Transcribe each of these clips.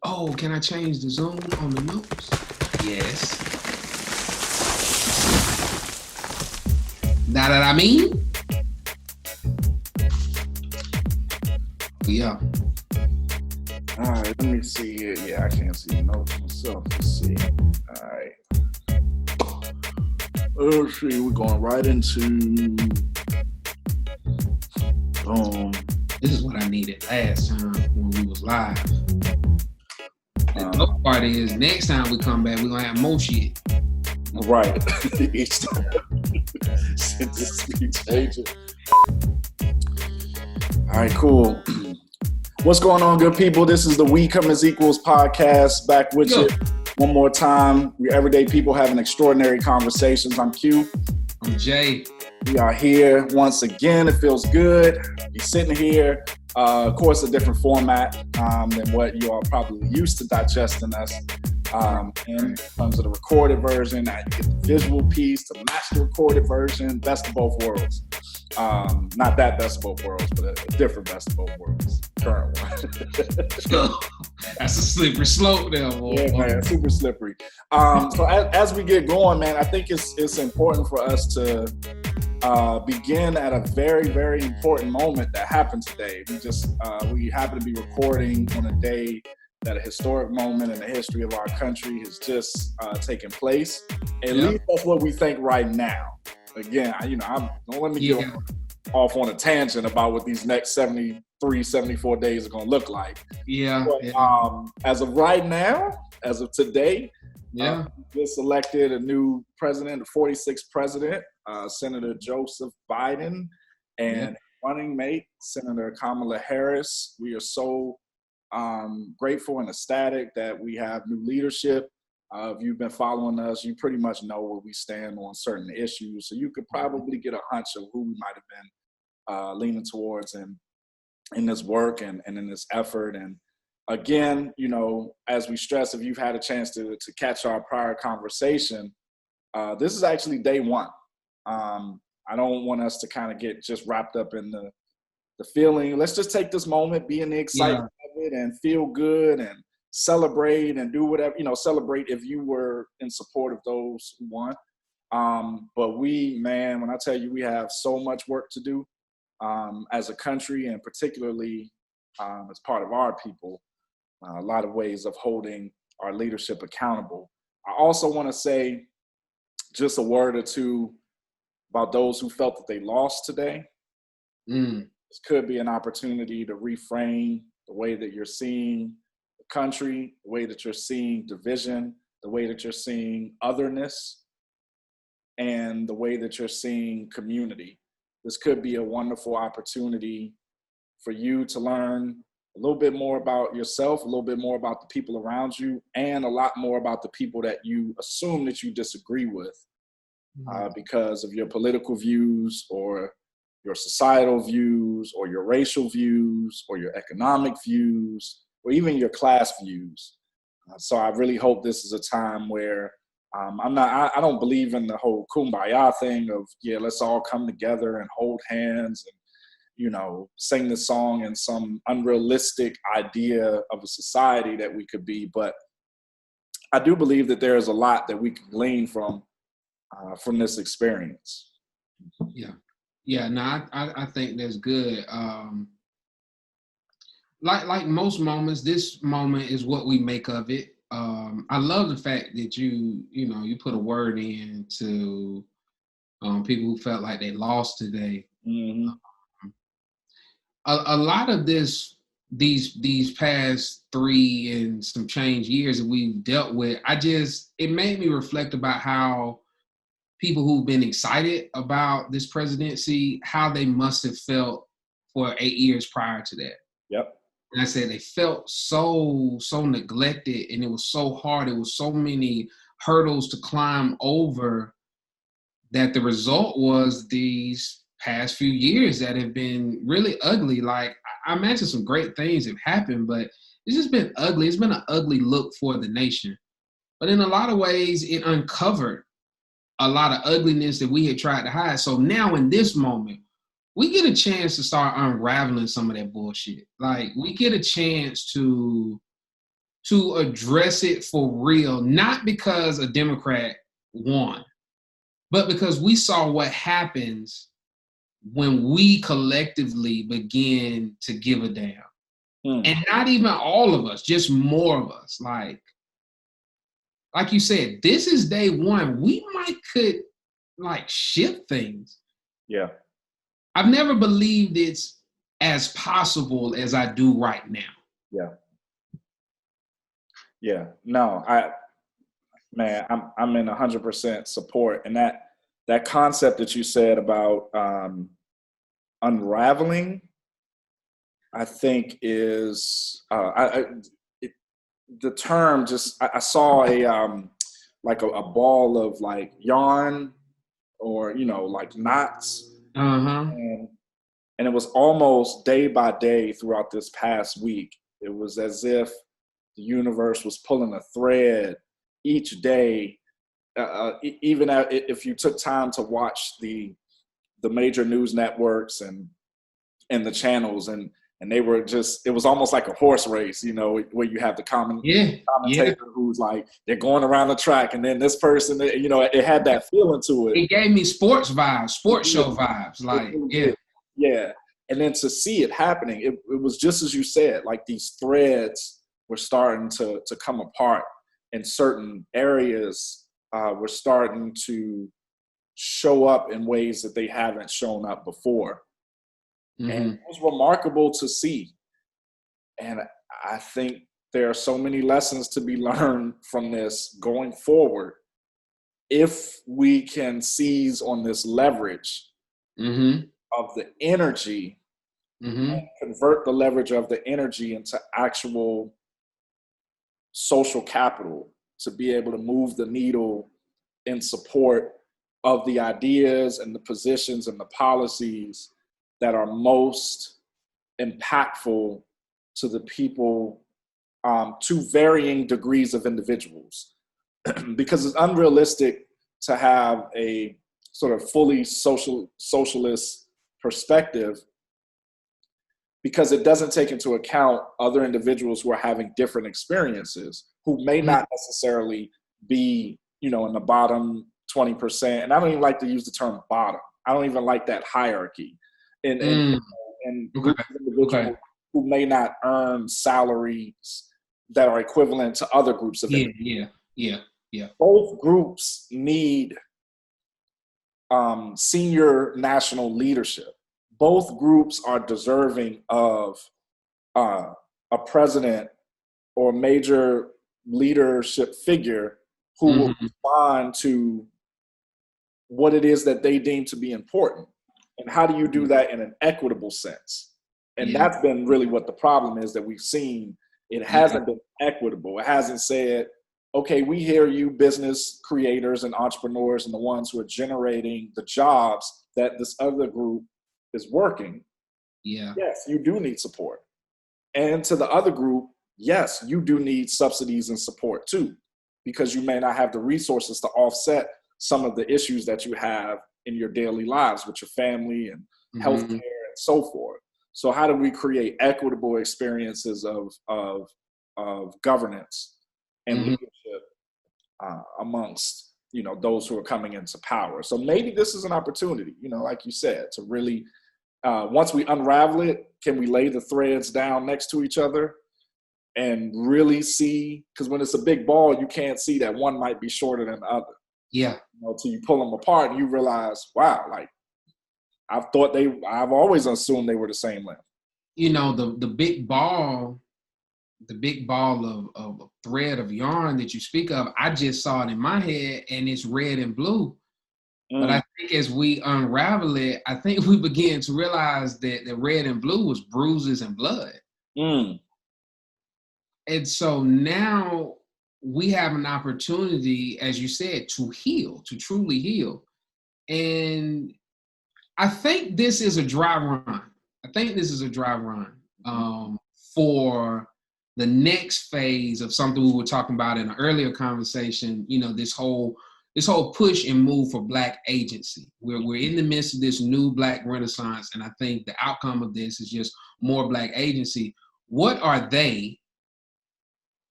Oh, can I change the zoom on the notes? Yes. That I mean? Yeah. All right, let me see here. Yeah, I can't see the notes myself. Let's see. All right. Let's see. We're going right into. This is what I needed last time when we was live. The dope part is next time we come back, we're gonna have more shit. Right. Each time. Just be changing. All right, cool. What's going on, good people? This is the We Come as Equals podcast. Back with you one more time. We're everyday people having extraordinary conversations. I'm Q. I'm Jay. We are here once again. It feels good. You're sitting here. Of course, a different format than what you are probably used to digesting us. In terms of the recorded version, now you get the visual piece to match the recorded version. Best of both worlds. Not that best of both worlds, but a different best of both worlds. Current one. That's a slippery slope there, boy. Yeah, man, super slippery. So as we get going, man, I think it's important for us to begin at a very, very important moment that happened today. We happen to be recording on a day that a historic moment in the history of our country has just taken place. At least that's what we think right now. Again, don't let me get off on a tangent about what these next 73, 74 days are going to look like. But, as of right now, as of today, just elected a new president, the 46th president, Senator Joseph Biden, and running mate, Senator Kamala Harris. We are so grateful and ecstatic that we have new leadership. If you've been following us, you pretty much know where we stand on certain issues. So you could probably get a hunch of who we might have been leaning towards in this work and in this effort. And again, as we stress, if you've had a chance to catch our prior conversation, this is actually day one. I don't want us to kind of get just wrapped up in the feeling. Let's just take this moment, be in the excitement of it, and feel good and celebrate and do whatever, celebrate if you were in support of those who won. But when I tell you, we have so much work to do as a country, and particularly as part of our people, a lot of ways of holding our leadership accountable. I also want to say just a word or two about those who felt that they lost today. This could be an opportunity to reframe the way that you're seeing the country, the way that you're seeing division, the way that you're seeing otherness, and the way that you're seeing community. This could be a wonderful opportunity for you to learn a little bit more about yourself, a little bit more about the people around you, and a lot more about the people that you assume that you disagree with because of your political views or your societal views or your racial views or your economic views or even your class views. So I really hope this is a time where I don't believe in the whole kumbaya thing of, let's all come together and hold hands and, sing the song in some unrealistic idea of a society that we could be. But I do believe that there is a lot that we can glean from this experience. I think that's good. Like most moments, this moment is what we make of it. I love the fact that you put a word in to people who felt like they lost today. Mm-hmm. A lot of these past 3 and some change years that we've dealt with, it made me reflect about how people who've been excited about this presidency, how they must have felt for 8 years prior to that. Yep. And I said they felt so neglected, and it was so hard. It was so many hurdles to climb over that the result was these past few years that have been really ugly. Like, I imagine some great things have happened, but it's just been ugly. It's been an ugly look for the nation. But in a lot of ways, it uncovered a lot of ugliness that we had tried to hide. So now in this moment, we get a chance to start unraveling some of that bullshit. Like, we get a chance to to address it for real, not because a Democrat won, but because we saw what happens when we collectively begin to give a damn. And not even all of us, just more of us. Like you said, this is day one. We could shift things. Yeah. I've never believed it's as possible as I do right now. Yeah. Yeah. No, I'm in 100% support. And that concept that you said about unraveling, I think is the term. Just I saw a ball of like yarn, or like knots, and it was almost day by day throughout this past week. It was as if the universe was pulling a thread each day. Even if you took time to watch the major news networks and the channels, and they were just, it was almost like a horse race, where you have the commentator who's like, they're going around the track, and then this person, it had that feeling to it. It gave me sports vibes, sports show vibes. Yeah. And then to see it happening, it was just as you said, like these threads were starting to come apart, and certain areas were starting to show up in ways that they haven't shown up before. And it was remarkable to see. And I think there are so many lessons to be learned from this going forward, if we can seize on this leverage of the energy and convert the leverage of the energy into actual social capital, to be able to move the needle in support of the ideas and the positions and the policies that are most impactful to the people, to varying degrees of individuals. Because it's unrealistic to have a sort of fully socialist perspective, because it doesn't take into account other individuals who are having different experiences, who may not necessarily be, in the bottom 20%. And I don't even like to use the term bottom. I don't even like that hierarchy. And groups of individuals who may not earn salaries that are equivalent to other groups of individuals. Yeah. Both groups need senior national leadership. Both groups are deserving of a president or major leadership figure who will respond to what it is that they deem to be important. And how do you do that in an equitable sense? And that's been really what the problem is that we've seen. It hasn't been equitable. It hasn't said, okay, we hear you business creators and entrepreneurs and the ones who are generating the jobs that this other group is working. Yeah. Yes, you do need support. And to the other group, yes, you do need subsidies and support too, because you may not have the resources to offset some of the issues that you have in your daily lives with your family and healthcare and so forth. So how do we create equitable experiences of governance and leadership amongst those who are coming into power? So maybe this is an opportunity, like you said, to really once we unravel it, can we lay the threads down next to each other and really see? Because when it's a big ball, you can't see that one might be shorter than the other. Yeah. Till you pull them apart and you realize, wow, like I've always assumed they were the same length. The big ball of a thread of yarn that you speak of, I just saw it in my head, and it's red and blue. But I think as we unravel it, I think we begin to realize that the red and blue was bruises and blood. And so now we have an opportunity, as you said, to heal, to truly heal. And I think this is a dry run. For the next phase of something we were talking about in an earlier conversation, this whole push and move for Black agency. We're in the midst of this new Black renaissance, and I think the outcome of this is just more Black agency. What are they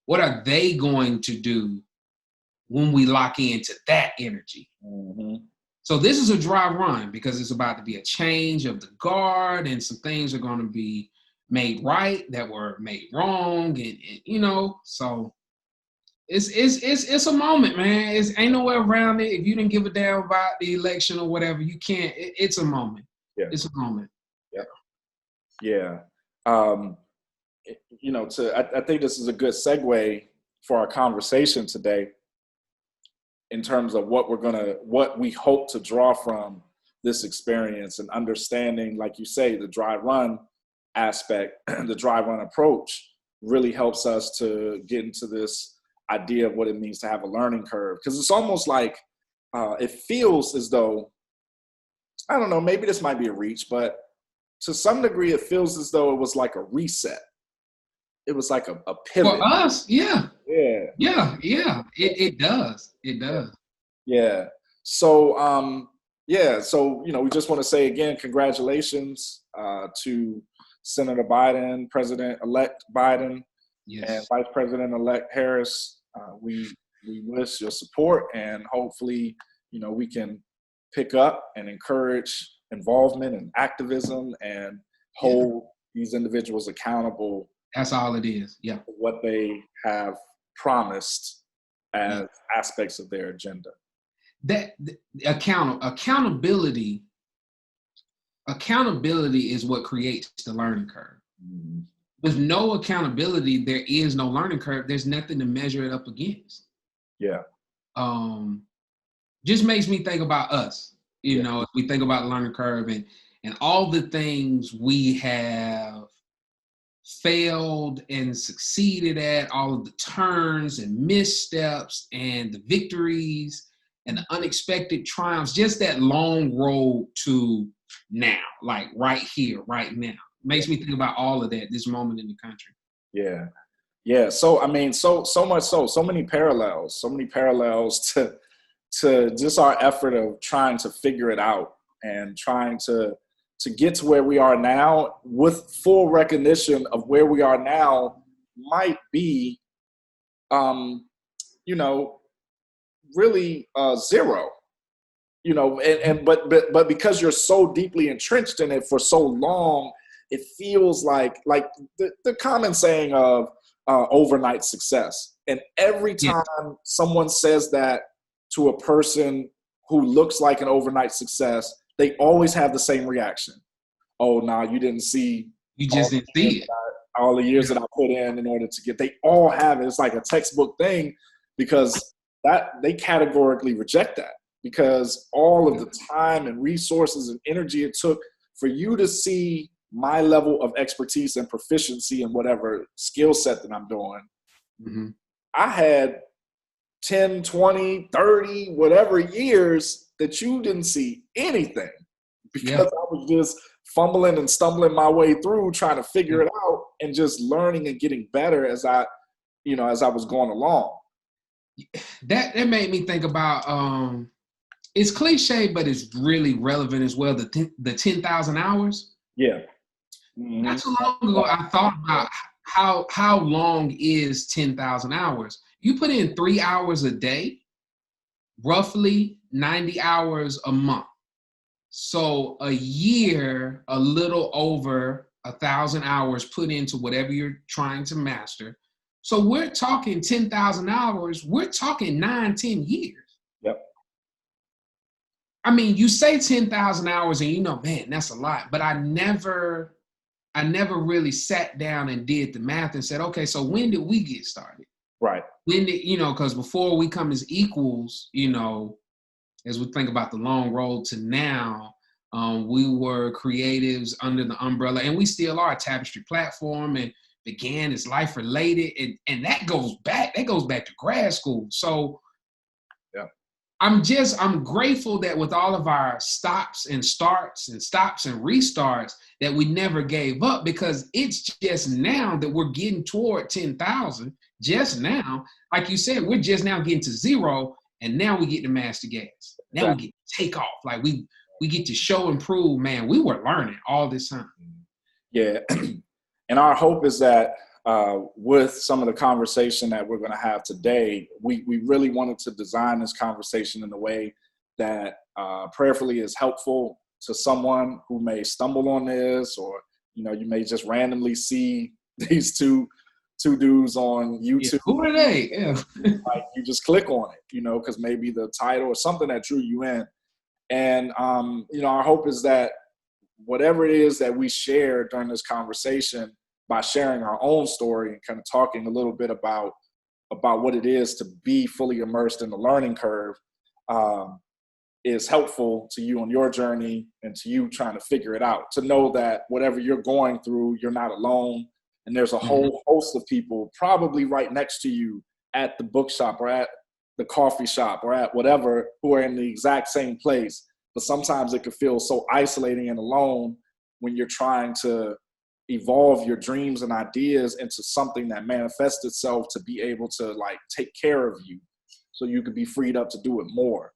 What are they going to do when we lock into that energy? Mm-hmm. So this is a dry run because it's about to be a change of the guard, and some things are going to be made right that were made wrong, and you know, so it's a moment, man. Ain't nowhere around it. If you didn't give a damn about the election or whatever, you can't. It's a moment. Yeah. It's a moment. Yeah. Yeah. You know, I think this is a good segue for our conversation today in terms of what we hope to draw from this experience, and understanding, like you say, the dry run aspect, the dry run approach really helps us to get into this idea of what it means to have a learning curve. Because it's almost like it feels as though, I don't know, maybe this might be a reach, but to some degree it feels as though it was like a reset. It was like a pivot. For us, yeah. Yeah. Yeah. It does. It does. Yeah. So, so, you know, we just want to say again, congratulations to Senator Biden, President-elect Biden, Yes. and Vice President-elect Harris. We wish your support, and hopefully, you know, we can pick up and encourage involvement and activism and hold these individuals accountable. That's all it is. Yeah. For what they have promised as aspects of their agenda. That accountability is what creates the learning curve. Mm-hmm. With no accountability, there is no learning curve. There's nothing to measure it up against. Yeah. Just makes me think about us. You know, if we think about the learning curve and all the things we have failed and succeeded at, all of the turns and missteps and the victories and the unexpected triumphs, just that long road to now, like right here, right now. Makes me think about all of that, this moment in the country. Yeah. Yeah. So, I mean, so much so many parallels to just our effort of trying to figure it out and trying to get to where we are now, with full recognition of where we are now might be, you know, really zero, you know, but because you're so deeply entrenched in it for so long, it feels like the common saying of overnight success. And every time someone says that to a person who looks like an overnight success, they always have the same reaction. Oh, nah, you didn't see. You just didn't see it. All the years that I put in order to get. They all have it. It's like a textbook thing, because that they categorically reject that, because all of the time and resources and energy it took for you to see my level of expertise and proficiency in whatever skill set that I'm doing. Mm-hmm. I had 10, 20, 30, whatever years that you didn't see anything, because I was just fumbling and stumbling my way through, trying to figure it out and just learning and getting better as I was going along. That made me think about, it's cliche, but it's really relevant as well. The 10,000 hours. Yeah. Mm-hmm. Not too long ago, I thought about how long is 10,000 hours. You put in 3 hours a day, roughly 90 hours a month. So a year, a little over 1,000 hours put into whatever you're trying to master. So we're talking 10,000 hours. We're talking 9-10 years. Yep. I mean, you say 10,000 hours and you know, man, that's a lot. But I never really sat down and did the math and said, okay, so when did we get started? Right. When did, you know, because before we come as equals, you know, as we think about the long road to now, we were creatives under the umbrella, and we still are, a Tapestry platform, and began as life related, and that goes back to grad school. So I'm grateful that with all of our stops and starts and stops and restarts that we never gave up, because it's just now that we're getting toward 10,000. Just now, like you said, we're just now getting to zero, and now we get to master gas. Now we get to take off. Like we get to show and prove, man, we were learning all this time. Yeah. And our hope is that with some of the conversation that we're going to have today, we really wanted to design this conversation in a way that prayerfully is helpful to someone who may stumble on this, or you may just randomly see these two dudes on YouTube. Yeah. Who are they? Yeah. Like, you just click on it, because maybe the title or something that drew you in. And our hope is that whatever it is that we share during this conversation, by sharing our own story and kind of talking a little bit about what it is to be fully immersed in the learning curve, is helpful to you on your journey and to you trying to figure it out. To know that whatever you're going through, you're not alone. And there's a whole host of people probably right next to you at the bookshop or at the coffee shop or at whatever, who are in the exact same place. But sometimes it can feel so isolating and alone when you're trying to evolve your dreams and ideas into something that manifests itself to be able to like take care of you, so you could be freed up to do it more.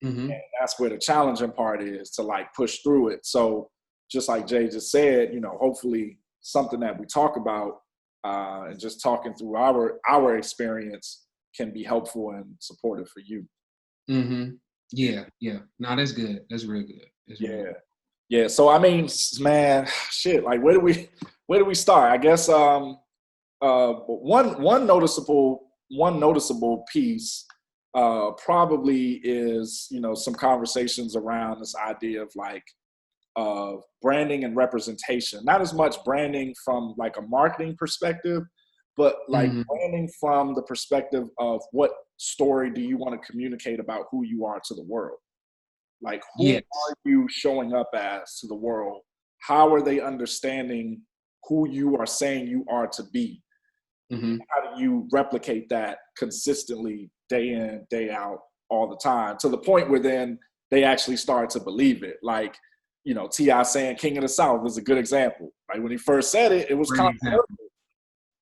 And that's where the challenging part is, to like push through it. So just like Jay just said, hopefully something that we talk about and just talking through our experience can be helpful and supportive for you. Yeah. No, that's good. That's real good. Yeah. So I mean, man, shit. Like, where do we start? I guess one noticeable piece probably is some conversations around this idea of like branding and representation. Not as much branding from like a marketing perspective, but like branding from the perspective of what story do you want to communicate about who you are to the world. Like, who are you showing up as to the world? How are they understanding who you are saying you are to be? How do you replicate that consistently, day in, day out, all the time, to the point where then they actually start to believe it? Like, T.I. saying King of the South is a good example. Like, when he first said it, it was controversial.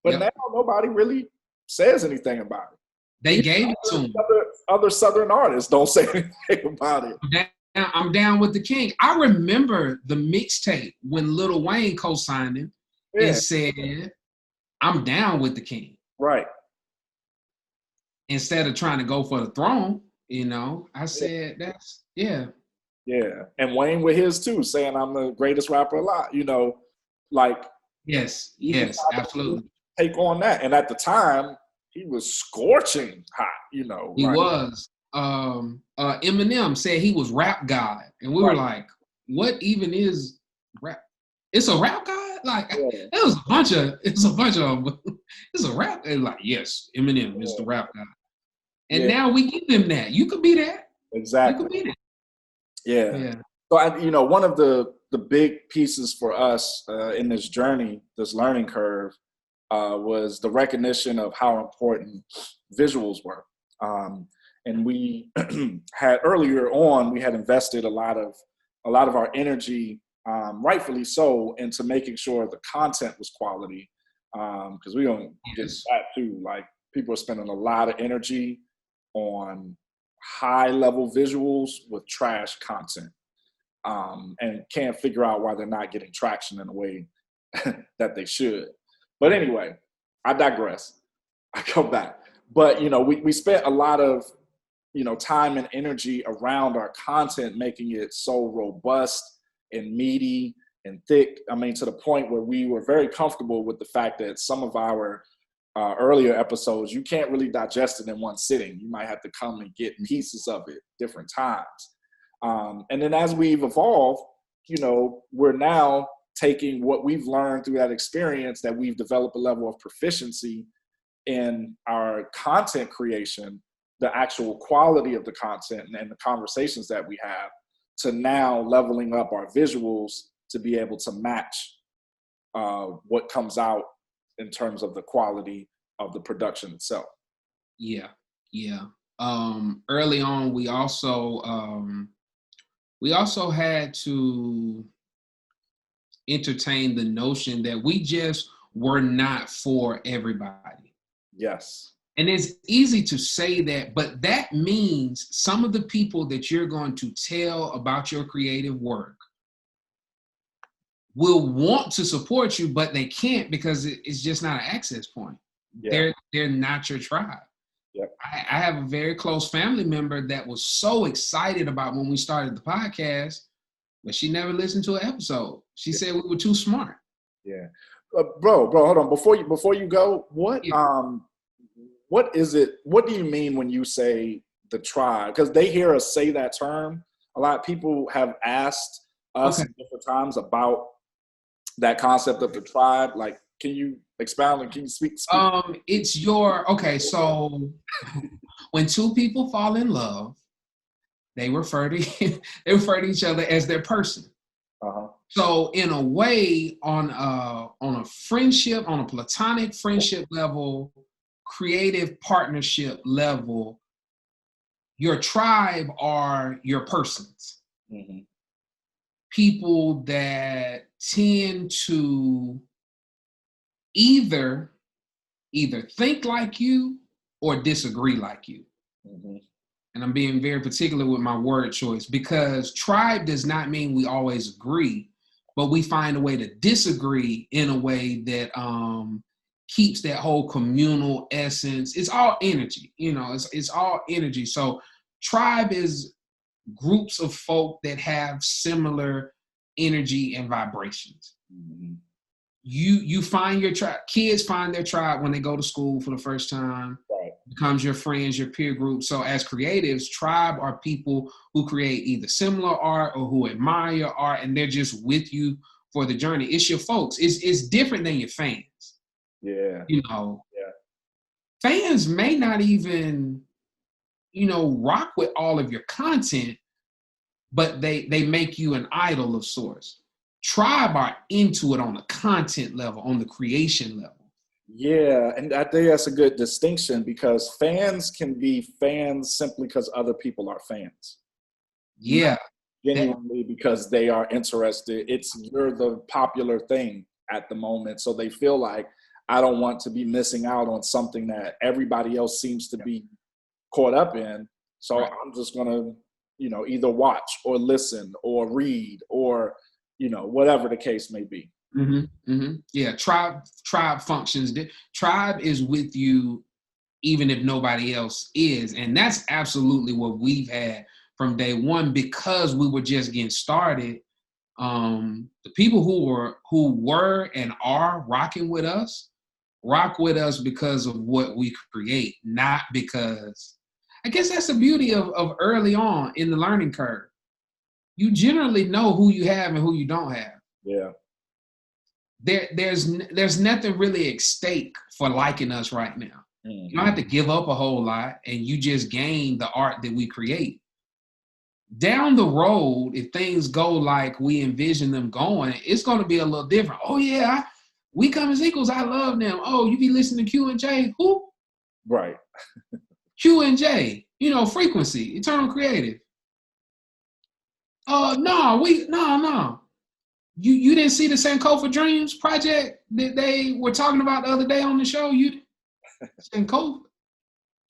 But now nobody really says anything about it. They gave it to him. Other Southern artists don't say anything about it. I'm down with the King. I remember the mixtape when Lil Wayne co-signed him and said, I'm down with the King. Right. Instead of trying to go for the throne, I said that's, Yeah. And Wayne with his too, saying I'm the greatest rapper alive, like. Yes, absolutely. Take on that. And at the time, he was scorching hot, He was. Eminem said he was rap god. And we were like, what even is rap? It's a rap god? Like, it's a bunch of it's a rap. And like, yes, Eminem is the rap god. And now we give him that. You could be that. Exactly. You could be that. Yeah. So one of the big pieces for us in this journey, this learning curve, was the recognition of how important visuals were. And we had earlier on, we had invested a lot of our energy, rightfully so, into making sure the content was quality. Because we don't get that too. Like, people are spending a lot of energy on high level visuals with trash content, and can't figure out why they're not getting traction in the way that they should. But anyway, I digress. I come back. But, we spent a lot of, time and energy around our content, making it so robust and meaty and thick. I mean, to the point where we were very comfortable with the fact that some of our earlier episodes, you can't really digest it in one sitting. You might have to come and get pieces of it different times. And then as we've evolved, we're now taking what we've learned through that experience, that we've developed a level of proficiency in our content creation, the actual quality of the content and the conversations that we have, to now leveling up our visuals to be able to match what comes out in terms of the quality of the production itself. Yeah. Early on, we also had to entertain the notion that we just were not for everybody. Yes. And it's easy to say that, but that means some of the people that you're going to tell about your creative work will want to support you, but they can't because it's just not an access point. Yeah. They're not your tribe. Yep. I have a very close family member that was so excited about when we started the podcast, but she never listened to an episode. She said we were too smart. Yeah. Bro, hold on. Before you go, what is it? What do you mean when you say the tribe? Because they hear us say that term. A lot of people have asked us at different times about that concept of the tribe. Like, can you expound and can you speak? It's so when two people fall in love, they refer to each other as their person. So in a way, on a friendship, on a platonic friendship level, creative partnership level, your tribe are your persons. Mm-hmm. People that tend to either think like you or disagree like you. Mm-hmm. And I'm being very particular with my word choice because tribe does not mean we always agree, but we find a way to disagree in a way that keeps that whole communal essence. It's all energy, it's all energy. So tribe is groups of folk that have similar energy and vibrations. Mm-hmm. You find your tribe. Kids find their tribe when they go to school for the first time. Right. Becomes your friends, your peer group. So as creatives, tribe are people who create either similar art or who admire your art, and they're just with you for the journey. It's your folks. It's different than your fans. Yeah. Yeah. Fans may not even, rock with all of your content, but they make you an idol of sorts. Tribe are into it on the content level, on the creation level. Yeah, and I think that's a good distinction because fans can be fans simply because other people are fans. Yeah. Genuinely because they are interested. You're the popular thing at the moment. So they feel like I don't want to be missing out on something that everybody else seems to be caught up in. So I'm just going to, either watch or listen or read or, whatever the case may be. Mm-hmm, mm-hmm. Yeah, tribe functions. Tribe is with you even if nobody else is. And that's absolutely what we've had from day one because we were just getting started. The people who were and are rocking with us, rock with us because of what we create, not because, I guess that's the beauty of early on in the learning curve. You generally know who you have and who you don't have. Yeah. There's nothing really at stake for liking us right now. Mm-hmm. You don't have to give up a whole lot and you just gain the art that we create. Down the road, if things go like we envision them going, it's going to be a little different. Oh yeah, we come as equals. I love them. Oh, you be listening to Q and J? Who? Right. Q and J. Frequency, Eternal Creative. No. You didn't see the Sankofa Dreams project that they were talking about the other day on the show? You Sankofa?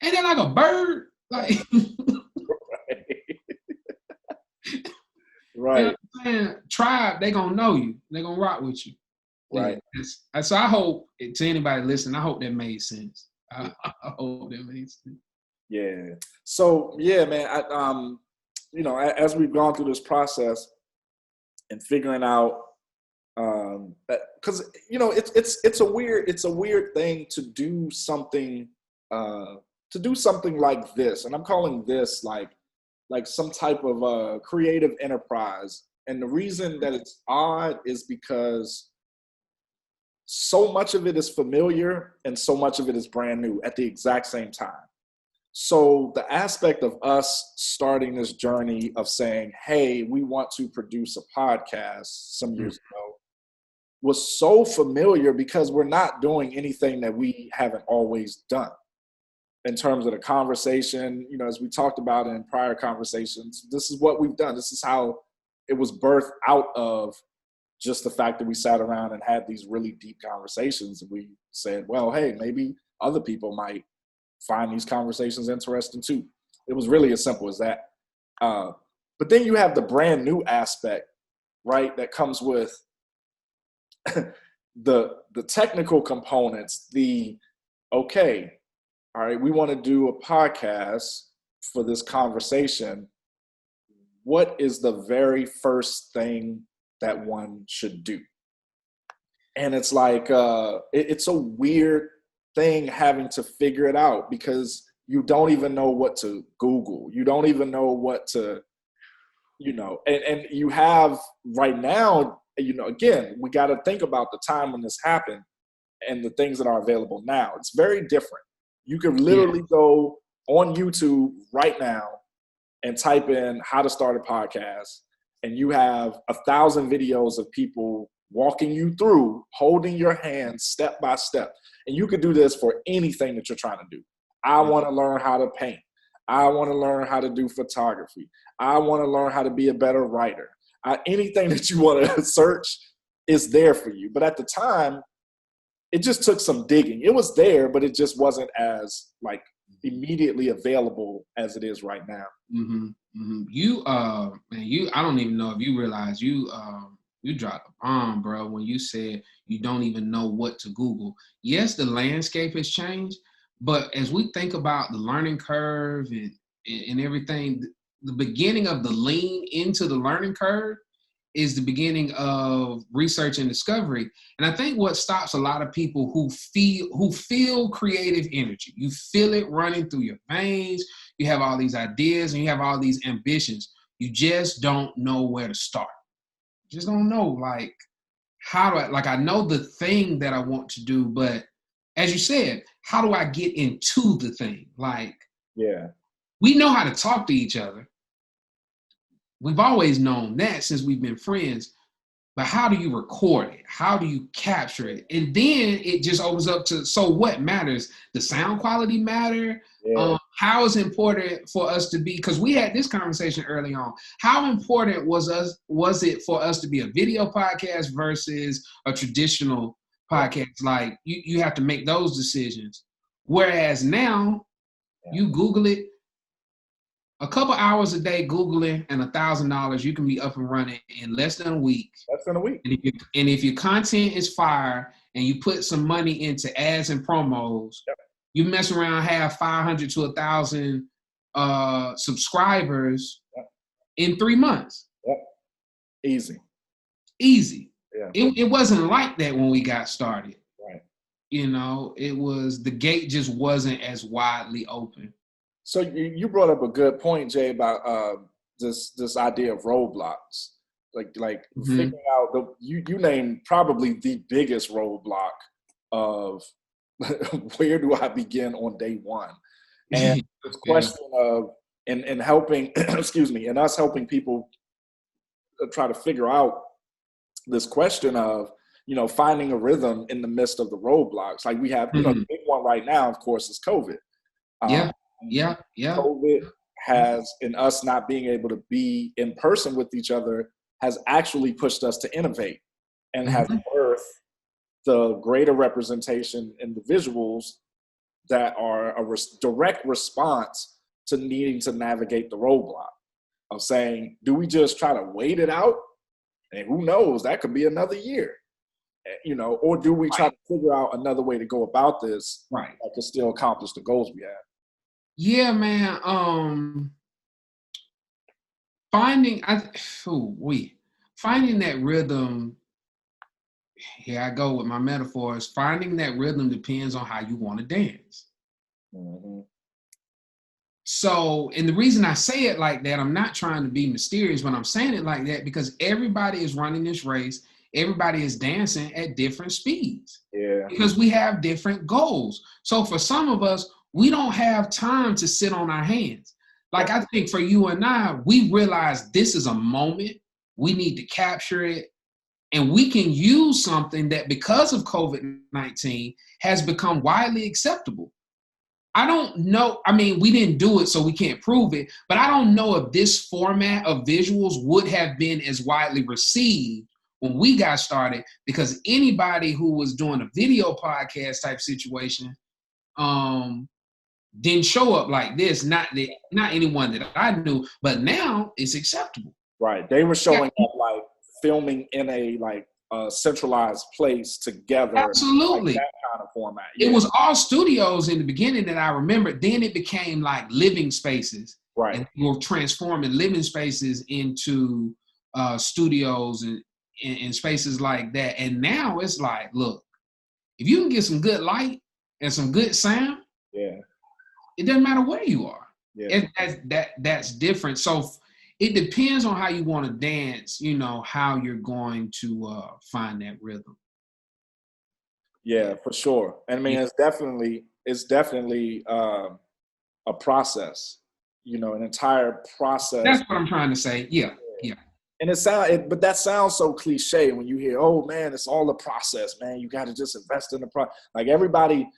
Ain't that like a bird? Like right. You know what I'm saying? Tribe, they gonna know you. They gonna rock with you. Right. Yeah. So I hope to anybody listening, I hope that made sense. I hope that made sense. Yeah. So yeah, man. As we've gone through this process and figuring out, because it's a weird thing to do something like this, and I'm calling this like some type of creative enterprise. And the reason that it's odd is because so much of it is familiar and so much of it is brand new at the exact same time. So the aspect of us starting this journey of saying, hey, we want to produce a podcast some years ago was so familiar because we're not doing anything that we haven't always done. In terms of the conversation, as we talked about in prior conversations, this is what we've done. This is how it was birthed out of just the fact that we sat around and had these really deep conversations. And we said, well, hey, maybe other people might find these conversations interesting too. It was really as simple as that. But then you have the brand new aspect, right, that comes with the technical components, okay, all right, we want to do a podcast for this conversation. What is the very first thing that one should do? And it's like, it's a weird thing having to figure it out because you don't even know what to Google. You don't even know what to, and you have right now, again, we got to think about the time when this happened and the things that are available now. It's very different. You can literally go on YouTube right now and type in how to start a podcast, and you have 1,000 videos of people walking you through, holding your hand step by step. And you could do this for anything that you're trying to do. I want to learn how to paint. I want to learn how to do photography. I want to learn how to be a better writer. Anything that you want to search is there for you. But at the time, it just took some digging. It was there, but it just wasn't as like immediately available as it is right now. Mm-hmm. Mm-hmm. I don't even know if you realize you dropped a bomb, bro, when you said you don't even know what to Google. Yes, the landscape has changed, but as we think about the learning curve and everything, the beginning of the lean into the learning curve is the beginning of research and discovery. And I think what stops a lot of people who feel creative energy, you feel it running through your veins, you have all these ideas and you have all these ambitions, you just don't know where to start. You just don't know, like, how do I know the thing that I want to do, but as you said, how do I get into the thing? Like, we know how to talk to each other. We've always known that since we've been friends, but how do you record it? How do you capture it? And then it just opens up to, so what matters? The sound quality matter? How is important for us to be, because we had this conversation early on, how important was it for us to be a video podcast versus a traditional podcast? Like you have to make those decisions. Whereas now you Google it, a couple hours a day Googling and $1,000, you can be up and running in less than a week. And if your content is fire and you put some money into ads and promos, you mess around, have 500 to 1,000 subscribers in 3 months. Easy. Yeah. It wasn't like that when we got started. Right. It was, the gate just wasn't as widely open. So you brought up a good point, Jay, about this idea of roadblocks. Like figuring out you named probably the biggest roadblock of where do I begin on day one? And this question of and helping, excuse me, and us helping people try to figure out this question of, finding a rhythm in the midst of the roadblocks. Like we have, the big one right now, of course, is COVID. Yeah. COVID has, in us not being able to be in person with each other, has actually pushed us to innovate and has birthed the greater representation in the visuals that are a direct response to needing to navigate the roadblock of saying, do we just try to wait it out? And who knows, that could be another year, or do we try to figure out another way to go about this that can still accomplish the goals we have? Yeah, man. Finding that rhythm. Here I go with my metaphors. Finding that rhythm depends on how you want to dance. Mm-hmm. So, and the reason I say it like that, I'm not trying to be mysterious when I'm saying it like that, because everybody is running this race. Everybody is dancing at different speeds. Yeah. Because we have different goals. So for some of us, we don't have time to sit on our hands. Like I think for you and I, we realize this is a moment. We need to capture it. And we can use something that because of COVID-19 has become widely acceptable. I don't know. I mean, we didn't do it, so we can't prove it. But I don't know if this format of visuals would have been as widely received when we got started, because anybody who was doing a video podcast type situation didn't show up like this. Not anyone that I knew, but now it's acceptable. Right. They were showing up like filming in a like centralized place together. Absolutely. Like that kind of format. It Yeah. was all studios in the beginning that I remember. Then it became like living spaces. Right. And we were transforming living spaces into studios and spaces like that. And now it's like, look, if you can get some good light and some good sound, Yeah. it doesn't matter where you are. Yeah. That's different. So it depends on how you want to dance, you know, how you're going to find that rhythm. Yeah, for sure. And I mean, it's definitely a process, you know, an entire process. That's what I'm trying to say. Yeah. Yeah. And but that sounds so cliche when you hear, oh man, it's all a process, man. You got to just invest in the process. Like everybody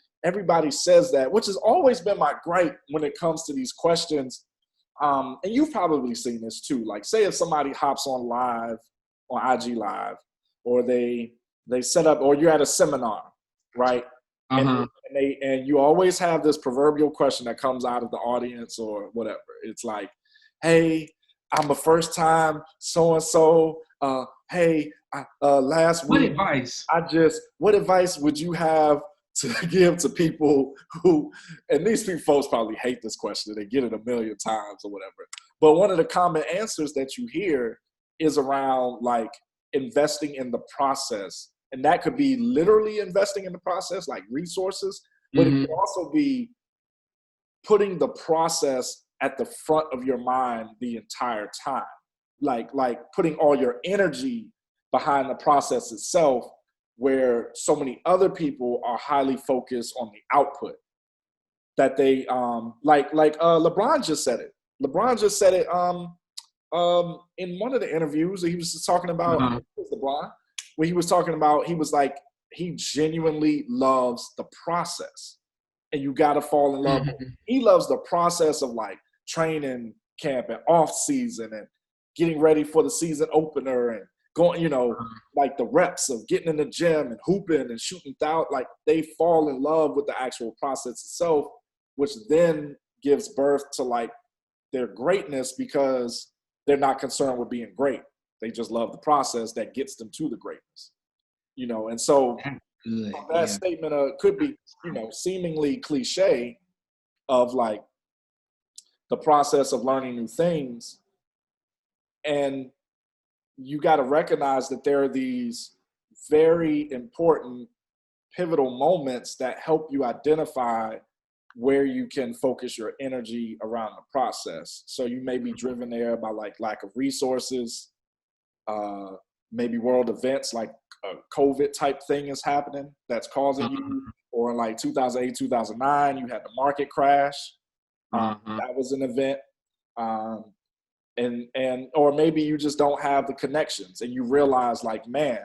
says that, which has always been my gripe when it comes to these questions. And you've probably seen this too. Like, say if somebody hops on IG Live, or they set up, or you're at a seminar, right? Uh-huh. And you always have this proverbial question that comes out of the audience or whatever. It's like, hey, I'm a first time so-and-so. Hey, last week, what advice would you have to give to people who, and these folks probably hate this question. They get it a million times or whatever. But one of the common answers that you hear is around like investing in the process. And that could be literally investing in the process, like resources, but it could also be putting the process at the front of your mind the entire time. Like putting all your energy behind the process itself, where so many other people are highly focused on the output. That they LeBron just said it. LeBron just said it in one of the interviews. He was just talking about LeBron, where he was talking about, he was like, he genuinely loves the process. And you got to fall in love with it. He loves the process of like training camp and off season and getting ready for the season opener and going, you know, like the reps of getting in the gym and hooping and shooting out. Like they fall in love with the actual process itself, which then gives birth to like their greatness, because they're not concerned with being great. They just love the process that gets them to the greatness, you know. And so that statement could be, you know, seemingly cliche of like the process of learning new things. And you got to recognize that there are these very important pivotal moments that help you identify where you can focus your energy around the process. So you may be driven there by like lack of resources, maybe world events like a COVID type thing is happening that's causing you, or in like 2008, 2009, you had the market crash. That was an event. And or maybe you just don't have the connections and you realize like, man,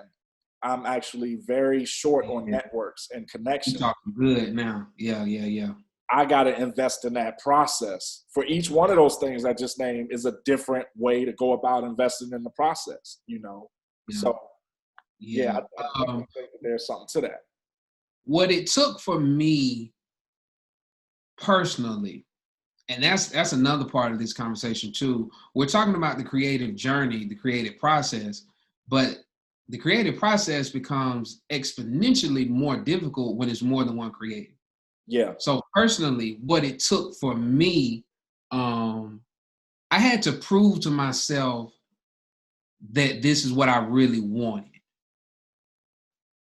I'm actually very short on networks and connections. You're talking good now. Yeah. I got to invest in that process. For each one of those things I just named is a different way to go about investing in the process, you know? Yeah. So I think that there's something to that. What it took for me personally, and that's another part of this conversation too. We're talking about the creative journey, the creative process, but the creative process becomes exponentially more difficult when it's more than one creative. Yeah. So personally, what it took for me, I had to prove to myself that this is what I really wanted.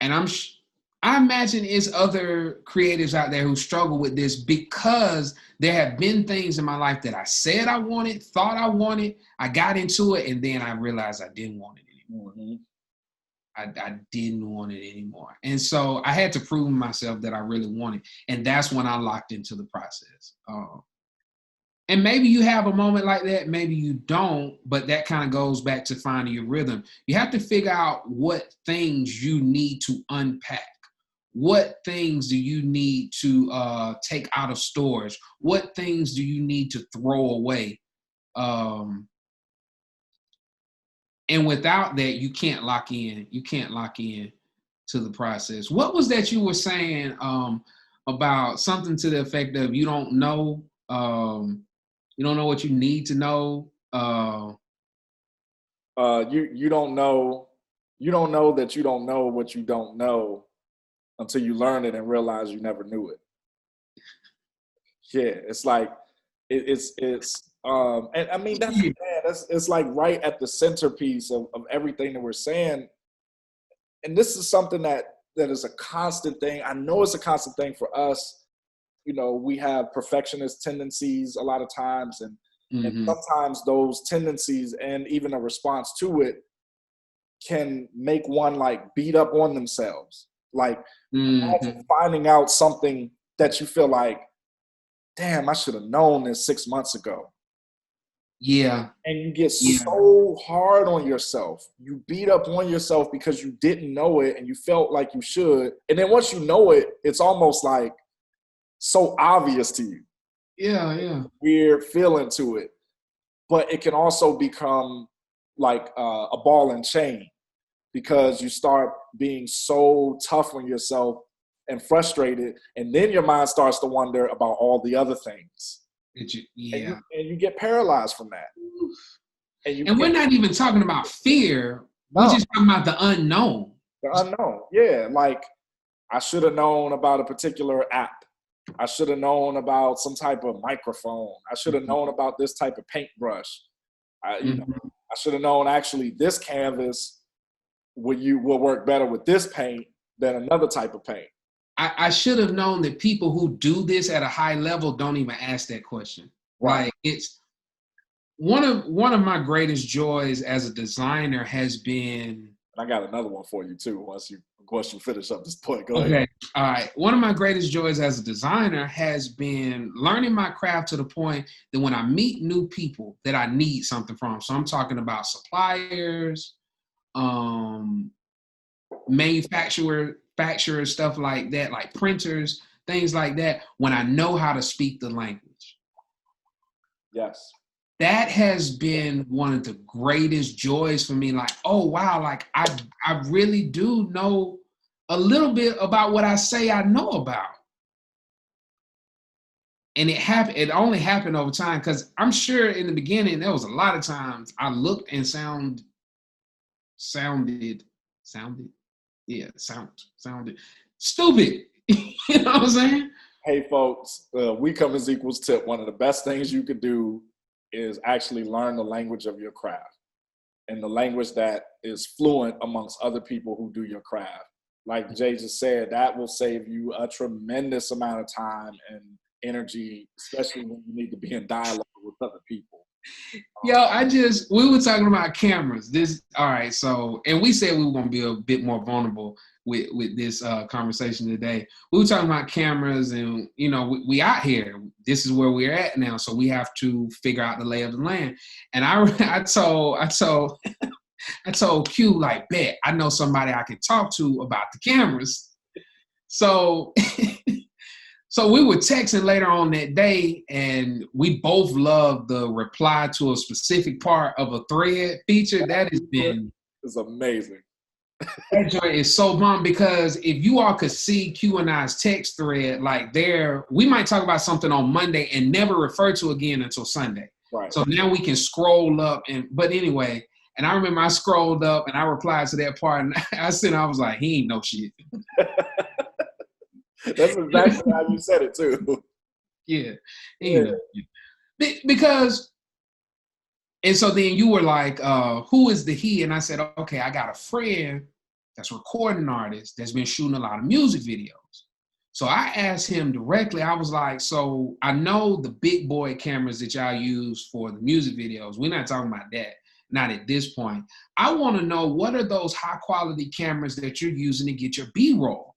And I imagine it's other creatives out there who struggle with this, because there have been things in my life that I said I wanted, thought I wanted, I got into it, and then I realized I didn't want it anymore. I didn't want it anymore. And so I had to prove to myself that I really wanted. And that's when I locked into the process. And maybe you have a moment like that, maybe you don't, but that kind of goes back to finding your rhythm. You have to figure out what things you need to unpack. What things do you need to take out of storage? What things do you need to throw away? And without that, you can't lock in. You can't lock in to the process. What was that you were saying about something to the effect of you don't know what you need to know? You don't know you don't know that you don't know what you don't know until you learn it and realize you never knew it. Yeah, it's like and I mean that's it's like right at the centerpiece of everything that we're saying. And this is something that is a constant thing. I know it's a constant thing for us. You know, we have perfectionist tendencies a lot of times, and sometimes those tendencies and even a response to it can make one like beat up on themselves. Like imagine finding out something that you feel like, damn, I should have known this 6 months ago. Yeah. And you get so hard on yourself. You beat up on yourself because you didn't know it and you felt like you should. And then once you know it, it's almost like so obvious to you. Yeah. Weird feeling to it. But it can also become like a ball and chain, because you start being so tough on yourself and frustrated. And then your mind starts to wonder about all the other things. And you get paralyzed from that. And we're not even talking about fear. No. We're just talking about the unknown. The unknown, yeah. Like, I should have known about a particular app. I should have known about some type of microphone. I should have known about this type of paintbrush. I should have known actually this canvas will work better with this paint than another type of paint. I should have known that people who do this at a high level don't even ask that question. Right. Like, it's one of my greatest joys as a designer has been. I got another one for you too. Once you finish up this point, go ahead. Okay. All right. One of my greatest joys as a designer has been learning my craft to the point that when I meet new people that I need something from, so I'm talking about suppliers, manufacturers, stuff like that, like printers, things like that, when I know how to speak the language. Yes. That has been one of the greatest joys for me. Like, oh, wow, like I really do know a little bit about what I say I know about. And it only happened over time, because I'm sure in the beginning, there was a lot of times I looked and sounded stupid. You know what I'm saying? Hey, folks, We Come as Equals tip. One of the best things you could do is actually learn the language of your craft, and the language that is fluent amongst other people who do your craft. Like Jay just said, that will save you a tremendous amount of time and energy, especially when you need to be in dialogue with other people. Yo, we were talking about cameras. All right, so, and we said we were going to be a bit more vulnerable with this conversation today. We were talking about cameras, and, you know, we out here. This is where we're at now, so we have to figure out the lay of the land. And I told Q, like, bet, I know somebody I can talk to about the cameras. So So we were texting later on that day, and we both loved the reply to a specific part of a thread feature. That has been... It's amazing. That joint is so bomb, because if you all could see Q and I's text thread, like we might talk about something on Monday and never refer to again until Sunday. Right. So now we can scroll up, but anyway, and I remember I scrolled up and I replied to that part, and I was like, he ain't no shit. That's exactly how you said it too. Yeah. Because, and so then you were like, who is the he? And I said, okay, I got a friend that's a recording artist that's been shooting a lot of music videos. So I asked him directly, I was like, so I know the big boy cameras that y'all use for the music videos. We're not talking about that, not at this point. I want to know, what are those high quality cameras that you're using to get your BRoll?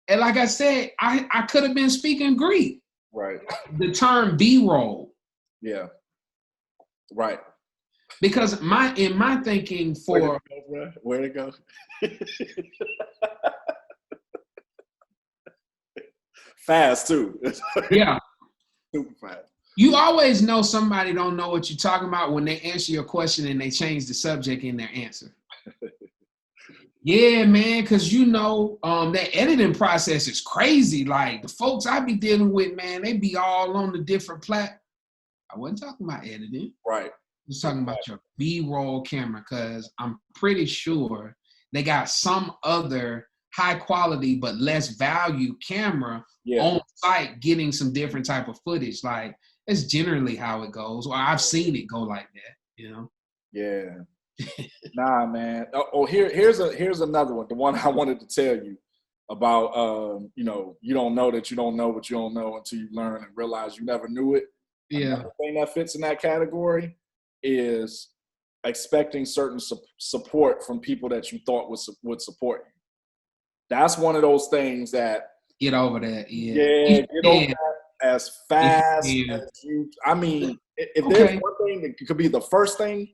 And like I said, I could have been speaking Greek. Right. The term BRoll. Yeah. Right. Because in my thinking for... Where'd it go? Fast, too. Yeah. Super fast. You always know somebody don't know what you're talking about when they answer your question and they change the subject in their answer. Yeah, man, because you know, that editing process is crazy. Like, the folks I be dealing with, man, they be all on the different I wasn't talking about editing. Right. was talking about your B-roll camera, because I'm pretty sure they got some other high quality but less value camera on site getting some different type of footage. Like, it's generally how it goes, or I've seen it go like that, you know? Yeah. Nah, man. Here's another one. The one I wanted to tell you about. You know, you don't know that you don't know what you don't know until you learn and realize you never knew it. Yeah. Another thing that fits in that category is expecting certain support from people that you thought would support you. That's one of those things that get over that. Yeah, get over that as fast as you. I mean, if there's one thing that could be the first thing,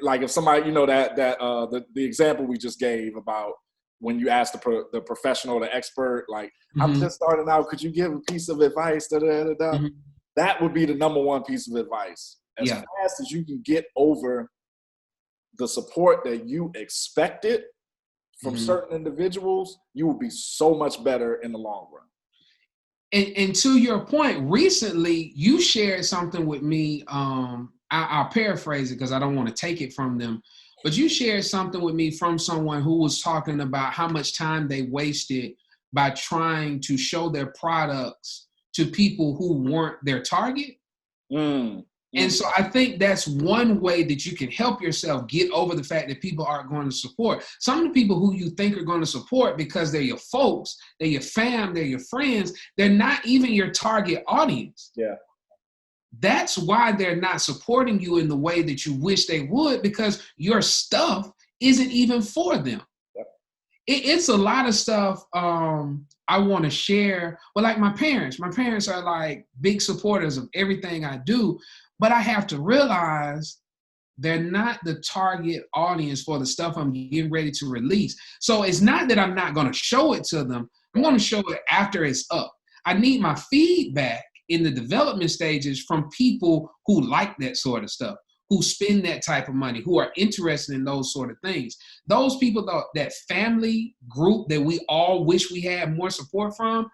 like if somebody, you know, the example we just gave about when you ask the professional, the expert, like, I'm just starting out, could you give a piece of advice? That would be the number one piece of advice. As fast as you can get over the support that you expected from certain individuals, you will be so much better in the long run. And to your point, recently you shared something with me. I'll paraphrase it because I don't want to take it from them, but you shared something with me from someone who was talking about how much time they wasted by trying to show their products to people who weren't their target. And so I think that's one way that you can help yourself get over the fact that people aren't going to support. Some of the people who you think are going to support because they're your folks, they're your fam, they're your friends, they're not even your target audience. Yeah. That's why they're not supporting you in the way that you wish they would, because your stuff isn't even for them. Yep. It's a lot of stuff I want to share. Well, like my parents are like big supporters of everything I do. But I have to realize they're not the target audience for the stuff I'm getting ready to release. So it's not that I'm not going to show it to them. I'm going to show it after it's up. I need my feedback in the development stages from people who like that sort of stuff, who spend that type of money, who are interested in those sort of things. Those people, though, that family group that we all wish we had more support from,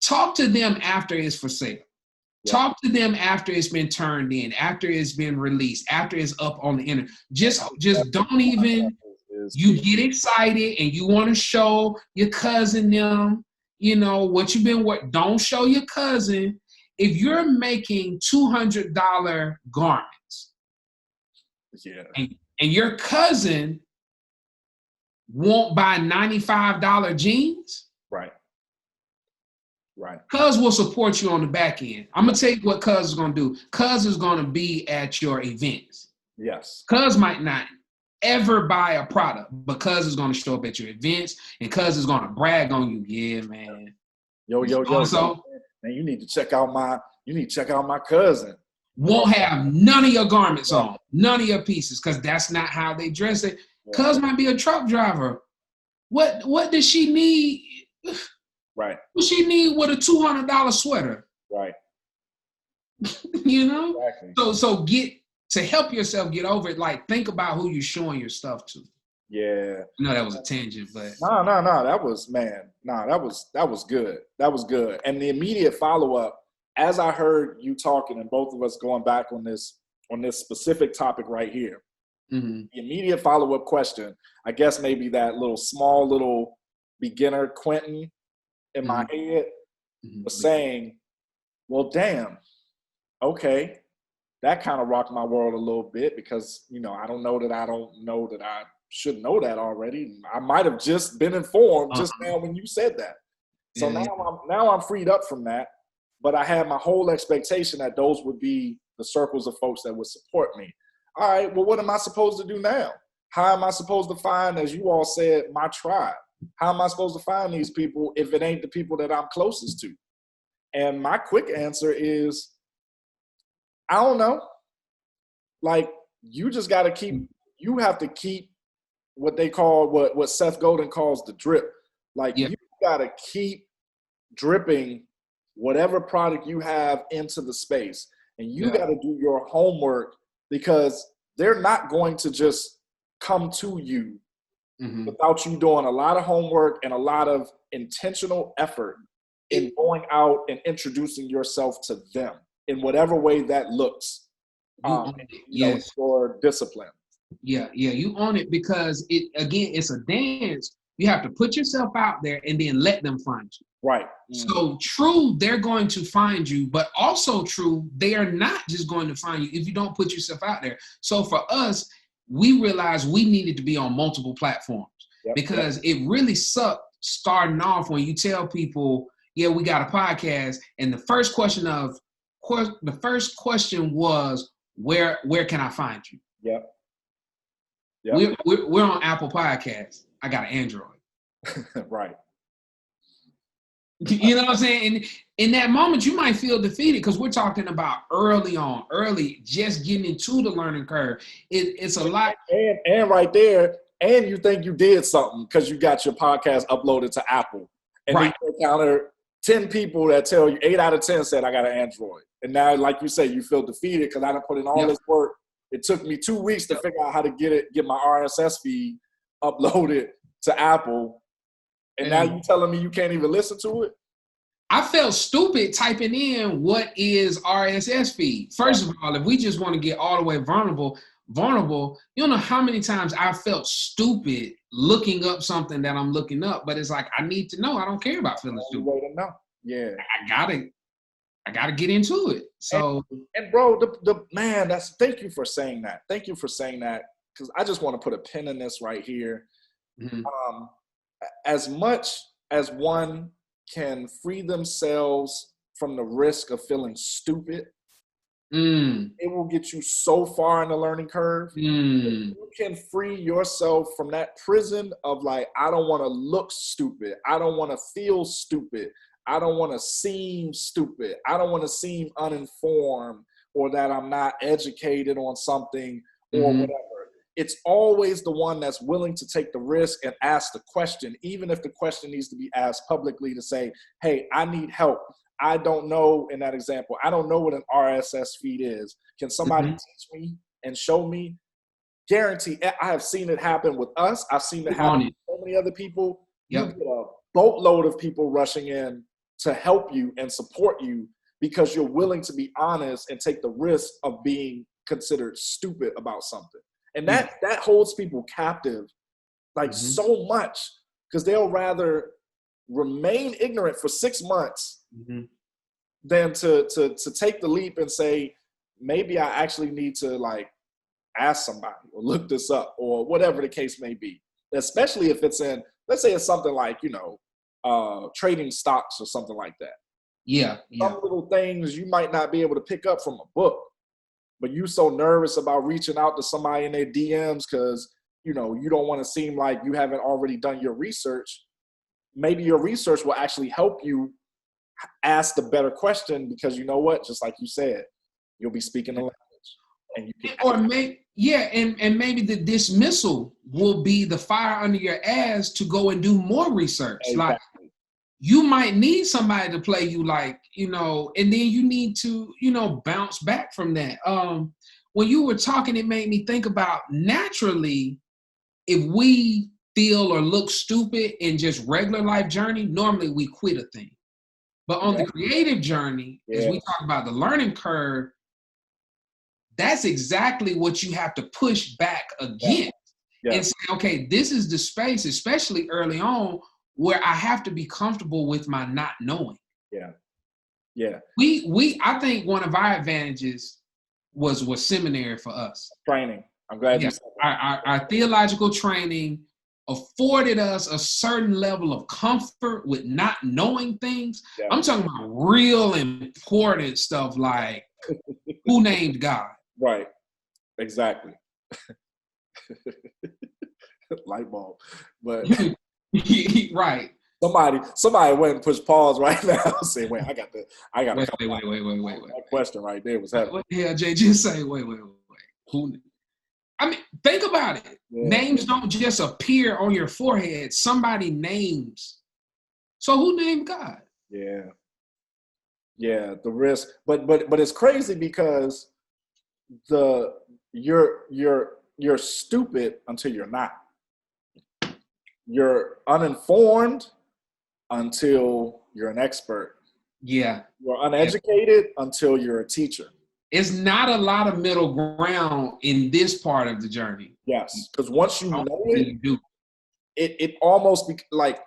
talk to them after it's for sale. Talk to them after it's been turned in, after it's been released, after it's up on the internet. Just don't even, you get excited and you want to show your cousin them, you know, what you've been working. Don't show your cousin. If you're making $200 garments and your cousin won't buy $95 jeans, right. Cuz will support you on the back end. I'm going to tell you what Cuz is going to do. Cuz is going to be at your events. Yes. Cuz might not ever buy a product, but Cuz is going to show up at your events, and Cuz is going to brag on you. Yeah, man. Yo. Man, you need to check out my cousin. Won't have none of your garments on, none of your pieces, because that's not how they dress it. Cuz might be a truck driver. What does she need? Right. What she need with a $200 sweater? Right. You know? Exactly. So get to help yourself get over it. Like, think about who you're showing your stuff to. Yeah. No, that was a tangent, but no. That was good. That was good. And the immediate follow-up, as I heard you talking and both of us going back on this specific topic right here, the immediate follow-up question, I guess maybe that small little beginner Quentin in my head was saying, well, damn, okay, that kind of rocked my world a little bit, because, you know, I don't know that I should know that already. I might have just been informed just now when you said that. So now I'm freed up from that, but I had my whole expectation that those would be the circles of folks that would support me. All right, well, what am I supposed to do now? How am I supposed to find, as you all said, my tribe? How am I supposed to find these people if it ain't the people that I'm closest to? And my quick answer is, I don't know. Like, you just got to you have to keep what they call, what Seth Godin calls the drip. Like, you got to keep dripping whatever product you have into the space. And you got to do your homework, because they're not going to just come to you without you doing a lot of homework and a lot of intentional effort in going out and introducing yourself to them in whatever way that looks. You own it. You know, Yes. your discipline. Yeah, you own it because it's a dance. You have to put yourself out there and then let them find you. Right. So true, they're going to find you, but also true, they are not just going to find you if you don't put yourself out there. So for us, we realized we needed to be on multiple platforms because it really sucked starting off when you tell people, yeah, we got a podcast, and the first question was, where can I find you? Yep. Yep. We're on Apple Podcasts. I got an Android. Right. You know what I'm saying? And in that moment, you might feel defeated because we're talking about early, just getting into the learning curve. It's a lot. And right there, and you think you did something because you got your podcast uploaded to Apple. And then you encounter 10 people that tell you 8 out of 10 said I got an Android. And now, like you say, you feel defeated because I done put in all this work. It took me 2 weeks to figure out how to get my RSS feed uploaded to Apple. And now you telling me you can't even listen to it? I felt stupid typing in what is RSS feed. First of all, if we just want to get all the way vulnerable, you don't know how many times I felt stupid looking up something that I'm looking up, but it's like, I need to know. I don't care about feeling stupid. Way to know. Yeah. I gotta get into it. So and bro, the man, thank you for saying that. Thank you for saying that. Because I just want to put a pin in this right here. Mm-hmm. As much as one can free themselves from the risk of feeling stupid, it will get you so far in the learning curve. You can free yourself from that prison of like, I don't want to look stupid. I don't want to feel stupid. I don't want to seem stupid. I don't want to seem uninformed or that I'm not educated on something or whatever. It's always the one that's willing to take the risk and ask the question, even if the question needs to be asked publicly to say, hey, I need help. I don't know, in that example, I don't know what an RSS feed is. Can somebody teach me and show me? Guarantee, I have seen it happen with us. I've seen it happen with so many other people. You get a boatload of people rushing in to help you and support you because you're willing to be honest and take the risk of being considered stupid about something. And that holds people captive like so much because they'll rather remain ignorant for 6 months than to take the leap and say, maybe I actually need to like ask somebody or look this up or whatever the case may be. Especially if it's in, let's say it's something like, trading stocks or something like that. Some little things you might not be able to pick up from a book. But you so nervous about reaching out to somebody in their DMs because, you don't want to seem like you haven't already done your research. Maybe your research will actually help you ask the better question because you know what? Just like you said, you'll be speaking the language. And you can and maybe the dismissal will be the fire under your ass to go and do more research. Exactly. Like, you might need somebody to play you like, and then you need to, bounce back from that. When you were talking, it made me think about naturally, if we feel or look stupid in just regular life journey, normally we quit a thing. But on the creative journey, as we talk about the learning curve, that's exactly what you have to push back against and say, okay, this is the space, especially early on, where I have to be comfortable with my not knowing. I think one of our advantages was seminary for us. Training. I'm glad you said that. Our theological training afforded us a certain level of comfort with not knowing things. I'm talking about real important stuff like who named God? Right. Exactly. Light bulb. But right. Somebody went and push pause right now. Say, wait, I got wait. That question right there was happening. What the hell, Jay? Just say, wait. Who? I mean, think about it. Names don't just appear on your forehead. Somebody names. So who named God? Yeah, the risk. But it's crazy because you're stupid until you're not. You're uninformed until you're an expert. Yeah. You're uneducated until you're a teacher. it's not a lot of middle ground in this part of the journey. Yes, because once you know it, you do. it almost like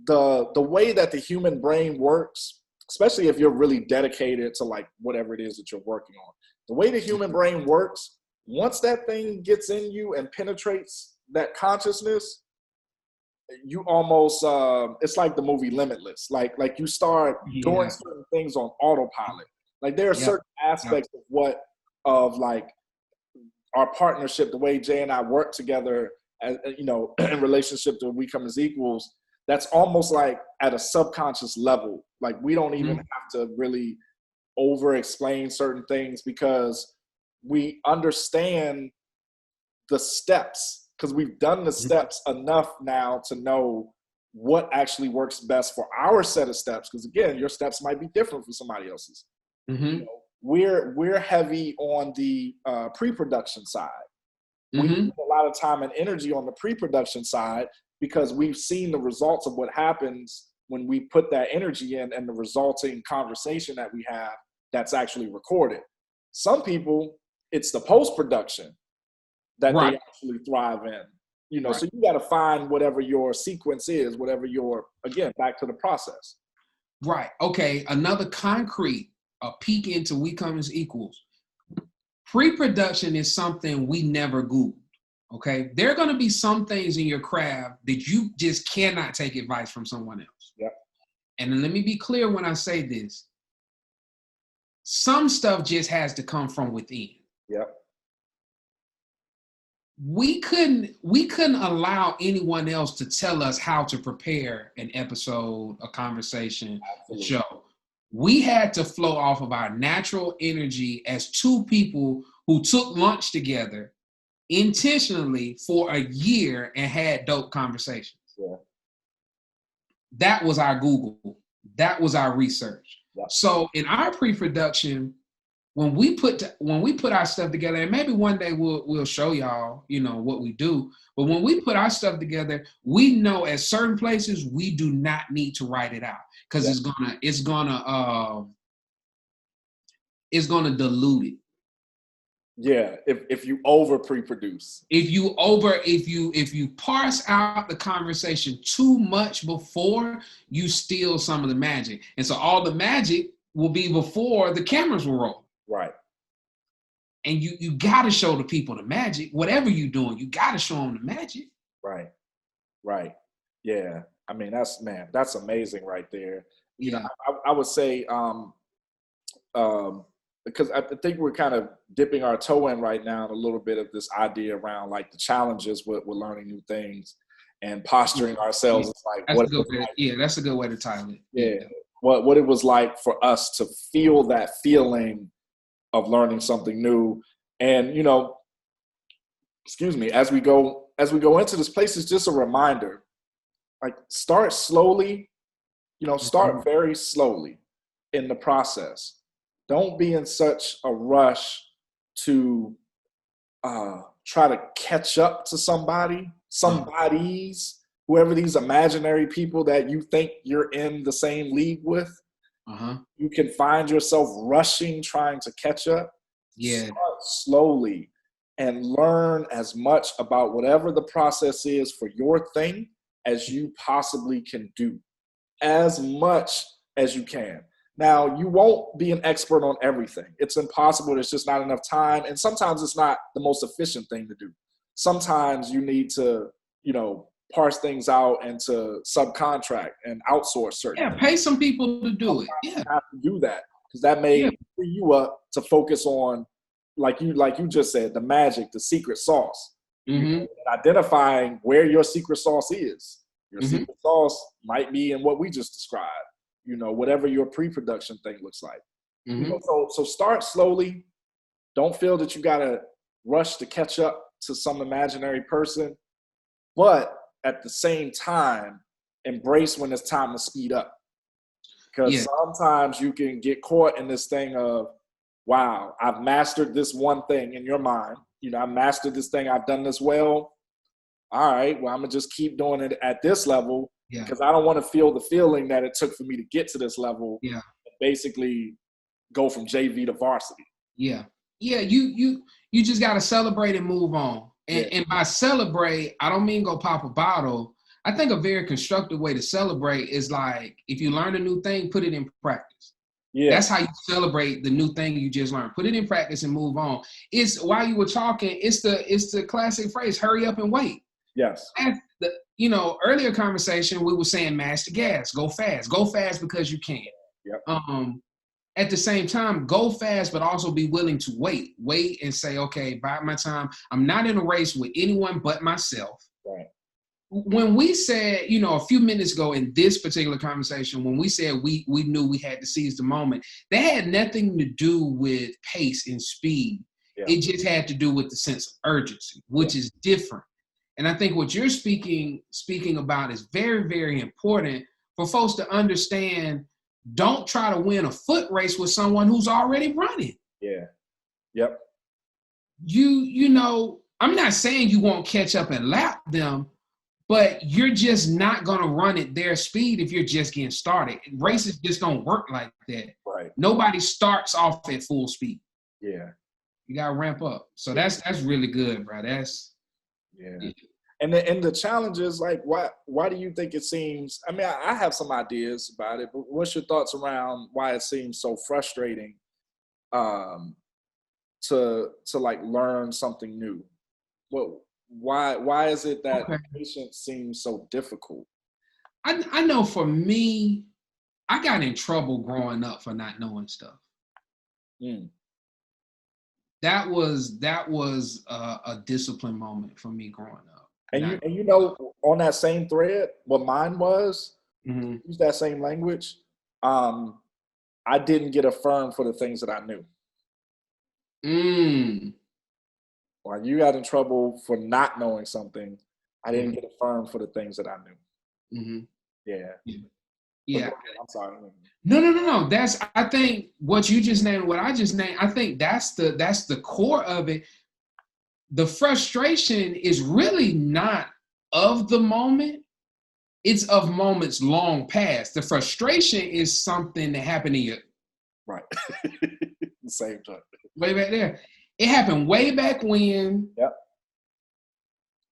the way that the human brain works, especially if you're really dedicated to like whatever it is that you're working on. The way the human brain works, once that thing gets in you and penetrates that consciousness, you almost it's like the movie Limitless. Like you start doing certain things on autopilot. Like there are certain aspects of like our partnership, the way Jay and I work together, as you know, in relationship to We Come as Equals, that's almost like at a subconscious level. Like we don't even have to really over explain certain things because we understand the steps, because we've done the steps enough now to know what actually works best for our set of steps. Because again, your steps might be different from somebody else's. You know, we're heavy on the pre-production side. We put a lot of time and energy on the pre-production side because we've seen the results of what happens when we put that energy in and the resulting conversation that we have that's actually recorded. Some people, it's the post-production that they actually thrive in. You know, so you got to find whatever your sequence is, whatever your, again, back to the process. Right. Okay. Another concrete, a peek into We Come as Equals. Pre-production is something we never Googled. Okay. There are going to be some things in your craft that you just cannot take advice from someone else. Yep. And let me be clear when I say this. Some stuff just has to come from within. Yep. We couldn't allow anyone else to tell us how to prepare an episode, a conversation, a show. We had to flow off of our natural energy as two people who took lunch together intentionally for a year and had dope conversations. Yeah. That was our Google. That was our research. Yeah. So in our pre-production, when we put our stuff together, and maybe one day we'll show y'all, you know, what we do. But when we put our stuff together, we know at certain places we do not need to write it out because it's gonna dilute it. Yeah, if you over pre-produce. If you parse out the conversation too much before, you steal some of the magic. And so all the magic will be before the cameras will roll. Right. And you got to show the people the magic. Whatever you're doing, you got to show them the magic. Right. Right. Yeah. I mean, that's amazing right there. You know, I would say, because I think we're kind of dipping our toe in right now in a little bit of this idea around like the challenges with learning new things and posturing ourselves. It's like, that's a good way to title it. Yeah. What it was like for us to feel that feeling of learning something new. And, you know, as we go into this place, it's just a reminder, like start slowly, you know, start very slowly in the process. Don't be in such a rush to try to catch up to somebody's, whoever these imaginary people that you think you're in the same league with. You can find yourself rushing, trying to catch up. Yeah. Start slowly and learn as much about whatever the process is for your thing as you possibly can do, as much as you can. Now, you won't be an expert on everything. It's impossible. There's just not enough time. And sometimes it's not the most efficient thing to do. Sometimes you need to, you know, parse things out and to subcontract and outsource certain things. Pay some people to do it. Yeah. You have to do that because that may free you up to focus on, like you just said, the magic, the secret sauce. You know, and identifying where your secret sauce is. Your secret sauce might be in what we just described. You know, whatever your pre-production thing looks like. You know, so start slowly. Don't feel that you gotta rush to catch up to some imaginary person, but at the same time, embrace when it's time to speed up. Because sometimes you can get caught in this thing of, wow, I've mastered this one thing in your mind. You know, I've mastered this thing. I've done this well. All right, well, I'm going to just keep doing it at this level because I don't want to feel the feeling that it took for me to get to this level. Yeah. Basically go from JV to varsity. Yeah. Yeah, you just gotta celebrate and move on. Yeah. And by celebrate, I don't mean go pop a bottle. I think a very constructive way to celebrate is like if you learn a new thing, put it in practice. Yeah. That's how you celebrate the new thing you just learned. Put it in practice and move on. It's while you were talking, it's the classic phrase, hurry up and wait. Yes. And earlier conversation, we were saying mash the gas, go fast because you can. Yep. At the same time, go fast, but also be willing to wait and say, okay, bide my time. I'm not in a race with anyone but myself. Right. When we said, a few minutes ago in this particular conversation, when we said we knew we had to seize the moment, that had nothing to do with pace and speed. Yeah. It just had to do with the sense of urgency, which is different. And I think what you're speaking about is very, very important for folks to understand. Don't try to win a foot race with someone who's already running. Yeah. Yep. I'm not saying you won't catch up and lap them, but you're just not going to run at their speed if you're just getting started. Races just don't work like that. Right. Nobody starts off at full speed. Yeah. You got to ramp up. So that's really good, bro. Yeah. And the challenge is like, why do you think it seems, I mean, I have some ideas about it, but what's your thoughts around why it seems so frustrating to like learn something new? Well, why is it that patience seems so difficult? I know for me, I got in trouble growing up for not knowing stuff. That was a discipline moment for me growing up. And on that same thread, what mine was, use that same language. I didn't get affirmed for the things that I knew. While you got in trouble for not knowing something, I didn't get affirmed for the things that I knew. Yeah. I'm sorry. No. I think what you just named, what I just named, I think that's the core of it. The frustration is really not of the moment. It's of moments long past. The frustration is something that happened in your... Right. The same time. Way back there. It happened way back when. Yep.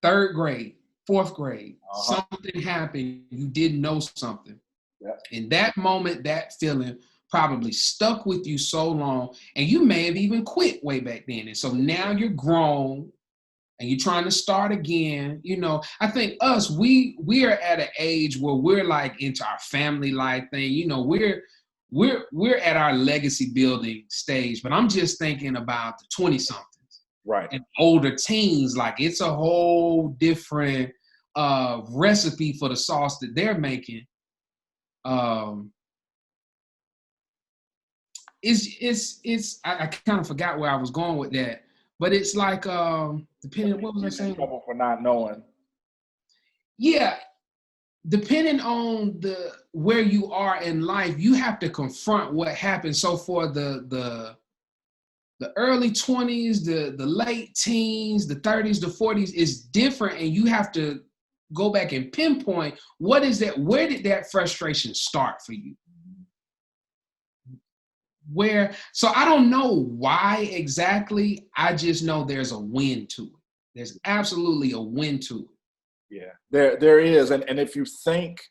3rd grade, 4th grade. Something happened. You didn't know something. Yep. In that moment, that feeling probably stuck with you so long, and you may have even quit way back then. And so now you're grown and you're trying to start again. I think we are at an age where we're like into our family life thing. We're at our legacy building stage, but I'm just thinking about the 20-somethings. Right. And older teens, like it's a whole different recipe for the sauce that they're making. I kind of forgot where I was going with that, but it's like depending on what was I saying? Trouble for not knowing. Yeah, depending on where you are in life, you have to confront what happened. So for the early 20s, the late teens, the 30s, the 40s is different, and you have to go back and pinpoint what is that. Where did that frustration start for you? So I don't know why exactly. I just know there's a win to it. There's absolutely a win to it. Yeah, there is. And if you think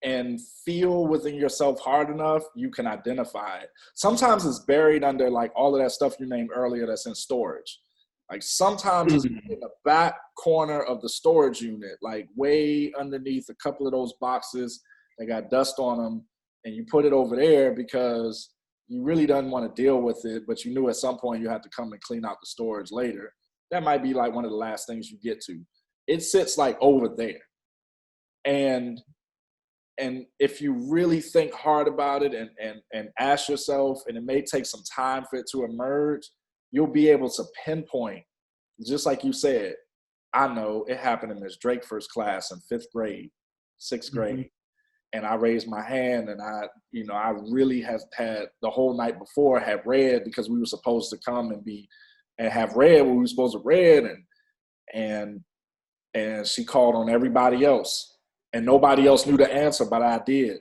and feel within yourself hard enough, you can identify it. Sometimes it's buried under like all of that stuff you named earlier that's in storage. Like sometimes it's in the back corner of the storage unit, like way underneath a couple of those boxes that got dust on them, and you put it over there because you really didn't want to deal with it, but you knew at some point you had to come and clean out the storage later. That might be like one of the last things you get to. It sits like over there. And if you really think hard about it and ask yourself, and it may take some time for it to emerge, you'll be able to pinpoint, just like you said, I know it happened in Ms. Drakeford's class in 5th grade, 6th grade. And I raised my hand, and I really have had the whole night before had read, because we were supposed to come and have read what we were supposed to read, and she called on everybody else, and nobody else knew the answer, but I did.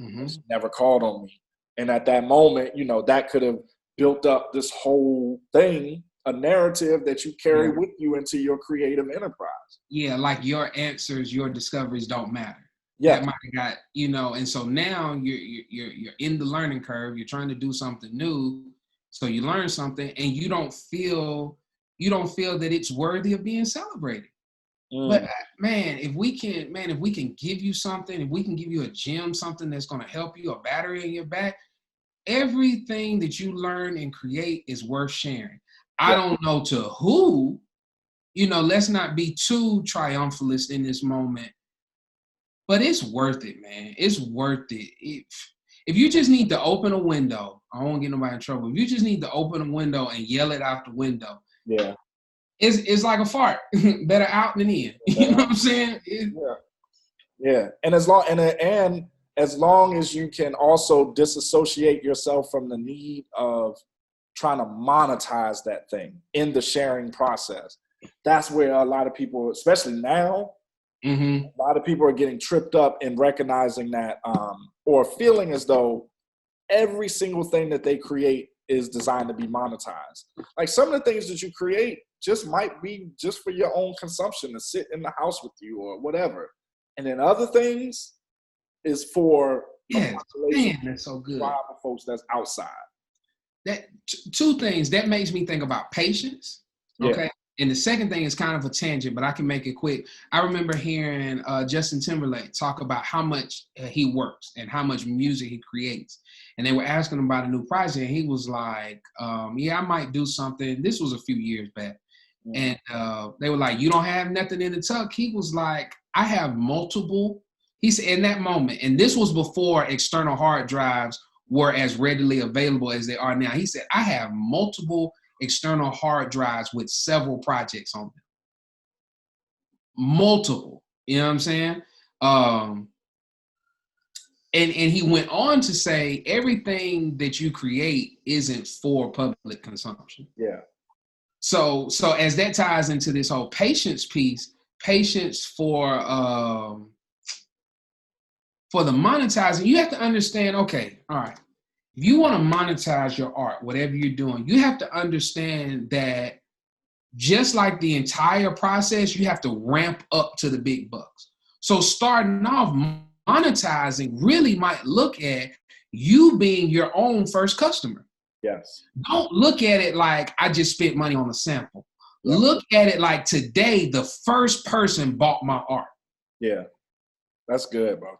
She never called on me. And at that moment, that could have built up this whole thing, a narrative that you carry Yeah. with you into your creative enterprise. Yeah, like your answers, your discoveries don't matter. Yeah. That might have got, and so now you're in the learning curve. You're trying to do something new, so you learn something, and you don't feel that it's worthy of being celebrated. But man, if we can give you something, if we can give you a gem, something that's going to help you, a battery in your back, everything that you learn and create is worth sharing. I don't know to who, let's not be too triumphalist in this moment, but it's worth it, man. It's worth it. If you just need to open a window, I won't get nobody in trouble. If you just need to open a window and yell it out the window, Yeah. it's like a fart. Better out than in. You know what I'm saying? Yeah. And as long as you can also disassociate yourself from the need of trying to monetize that thing in the sharing process, that's where a lot of people, especially now, a lot of people are getting tripped up in recognizing that, or feeling as though every single thing that they create is designed to be monetized. Like some of the things that you create just might be just for your own consumption, to sit in the house with you or whatever. And then other things is for a population that's so good. of folks that's outside. That two things that makes me think about patience. Okay. Yeah. And the second thing is kind of a tangent, but I can make it quick. I remember hearing Justin Timberlake talk about how much he works and how much music he creates. And they were asking him about a new project. And he was like, yeah, I might do something. This was a few years back. And they were like, you don't have nothing in the tuck? He was like, I have multiple. He said in that moment, and this was before external hard drives were as readily available as they are now. He said, I have multiple external hard drives with several projects on them. Multiple, you know what I'm saying? And he went on to say, everything that you create isn't for public consumption. Yeah. So as that ties into this whole patience piece, patience for the monetizing, you have to understand, okay, all right, if you want to monetize your art, whatever you're doing, you have to understand that just like the entire process, you have to ramp up to the big bucks. So starting off, monetizing really might look at you being your own first customer. Yes. Don't look at it like I just spent money on a sample. Yep. Look at it like today, the first person bought my art. Yeah, that's good, bro.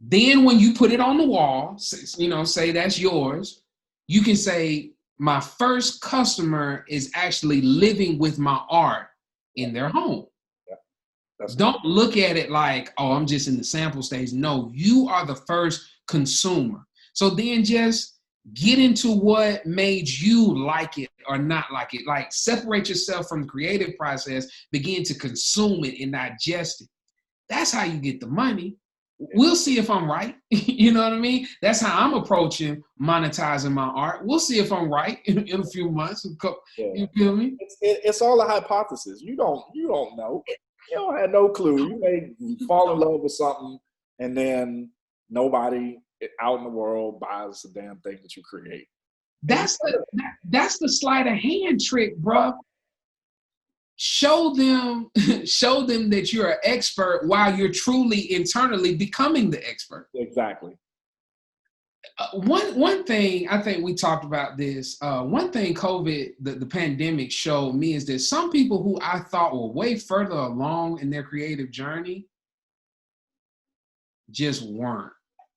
Then when you put it on the wall, say that's yours, you can say, my first customer is actually living with my art in their home. Yeah. Don't look at it like, oh, I'm just in the sample stage. No, you are the first consumer. So then just get into what made you like it or not like it. Like separate yourself from the creative process, begin to consume it and digest it. That's how you get the money. We'll see if I'm right. You know what I mean? That's how I'm approaching monetizing my art. We'll see if I'm right in a few months. You feel me? It's all a hypothesis. You don't know. You don't have no clue. You may fall in love with something and then nobody out in the world buys the damn thing that you create. That's the sleight of hand trick, bro. Show them that you're an expert while you're truly internally becoming the expert. Exactly. One thing, I think we talked about this. One thing COVID, the pandemic showed me is that some people who I thought were way further along in their creative journey just weren't.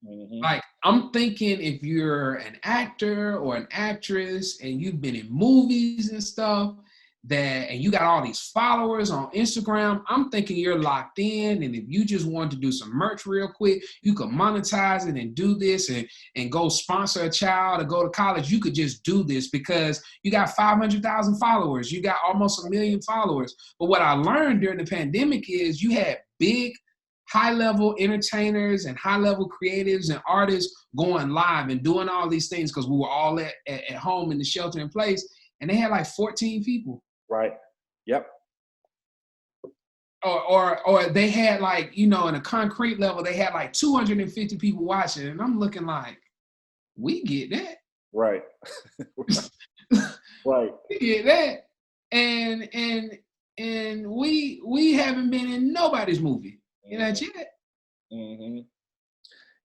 Mm-hmm. Like, I'm thinking if you're an actor or an actress and you've been in movies and stuff, and you got all these followers on Instagram, I'm thinking you're locked in. And if you just want to do some merch real quick, you could monetize it and do this and go sponsor a child or go to college. You could just do this because you got 500,000 followers. You got almost 1 million followers. But what I learned during the pandemic is you had big, high-level entertainers and high-level creatives and artists going live and doing all these things because we were all at home in the shelter in place. And they had like 14 people. Right. Yep. Or they had like, in a concrete level, they had like 250 people watching. And I'm looking like, we get that. Right. did that, and we haven't been in nobody's movie. You know, yet. Mm-hmm.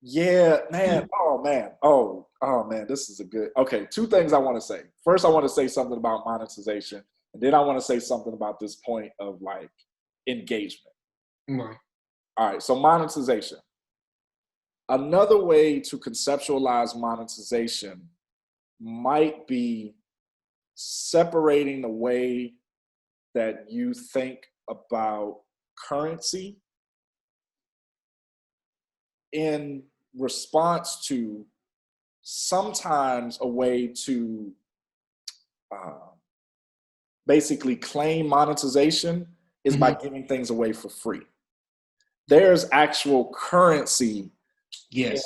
Yeah, man. Oh man. Oh man. This is a good. Okay, two things I want to say. First, I want to say something about monetization, and then I want to say something about this point of like engagement. Right. All right. So monetization. Another way to conceptualize monetization might be separating the way that you think about currency in response to sometimes a way to basically claim monetization is by giving things away for free. There's actual currency in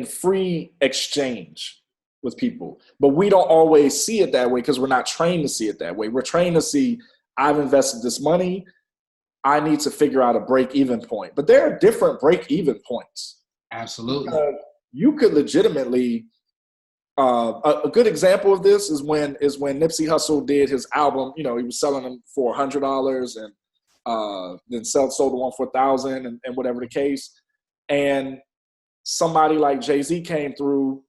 free exchange with people, but we don't always see it that way because we're not trained to see it that way. We're trained to see, I've invested this money, I need to figure out a break-even point. But there are different break-even points. Absolutely. You could legitimately, a good example of this is when Nipsey Hussle did his album. You know, he was selling them for $100 and then sold the one for $1,000 and whatever the case. And somebody like Jay-Z came through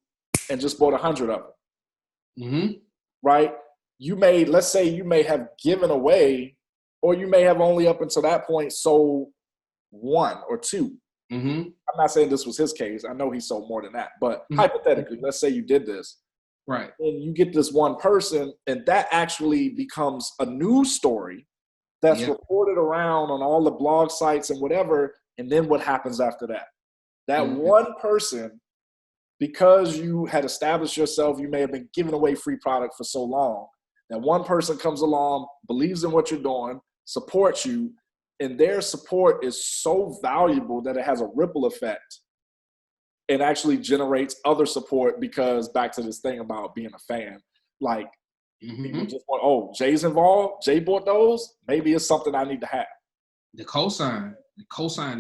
and just bought 100 of them. Right? Let's say you may have given away, or you may have only up until that point sold one or two. I'm not saying this was his case. I know he sold more than that. But hypothetically, let's say you did this. Right. And you get this one person, and that actually becomes a news story that's reported around on all the blog sites and whatever. And then what happens after that? That one person, because you had established yourself, you may have been giving away free product for so long. That one person comes along, believes in what you're doing, supports you, and their support is so valuable that it has a ripple effect and actually generates other support, because back to this thing about being a fan, like people just want, oh, Jay's involved, Jay bought those, maybe it's something I need to have. The cosign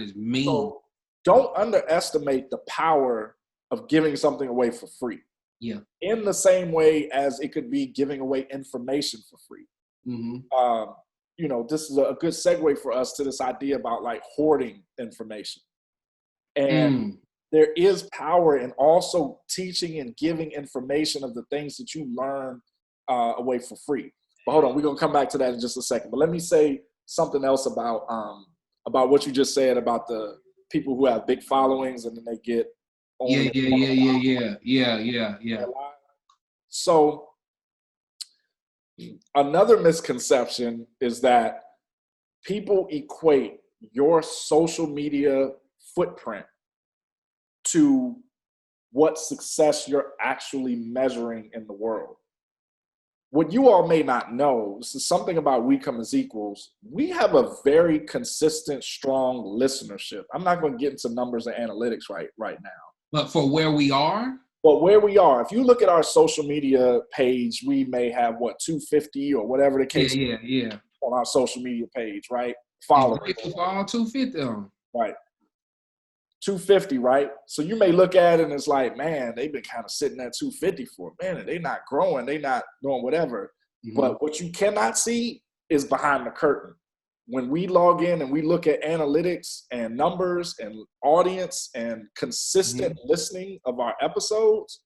is mean. So don't underestimate the power of giving something away for free. Yeah. In the same way as it could be giving away information for free. You know, this is a good segue for us to this idea about like hoarding information. And there is power in also teaching and giving information of the things that you learn away for free. But hold on, we're gonna come back to that in just a second. But let me say something else about what you just said about the people who have big followings and then they get Yeah. So another misconception is that people equate your social media footprint to what success you're actually measuring in the world. What you all may not know, this is something about We Come as Equals. We have a very consistent, strong listenership. I'm not going to get into numbers and analytics right now. But for where we are? But where we are, if you look at our social media page, we may have, 250 or whatever the case is on our social media page, right? Followers. For all 250 on. Right. 250, right? So you may look at it and it's like, man, they've been kind of sitting at 250 for a minute. They're not growing. They're not doing whatever. But what you cannot see is behind the curtain. When we log in and we look at analytics and numbers and audience and consistent listening of our episodes,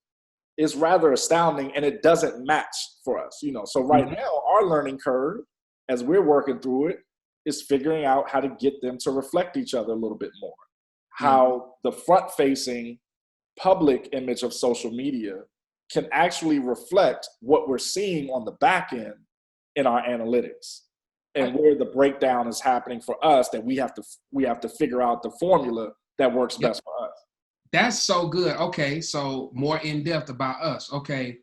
is rather astounding, and it doesn't match for us. You know, so right now our learning curve, as we're working through it, is figuring out how to get them to reflect each other a little bit more. How the front-facing public image of social media can actually reflect what we're seeing on the back end in our analytics, and where the breakdown is happening for us, that we have to figure out the formula that works best for us. That's so good. Okay, so more in depth about us. Okay,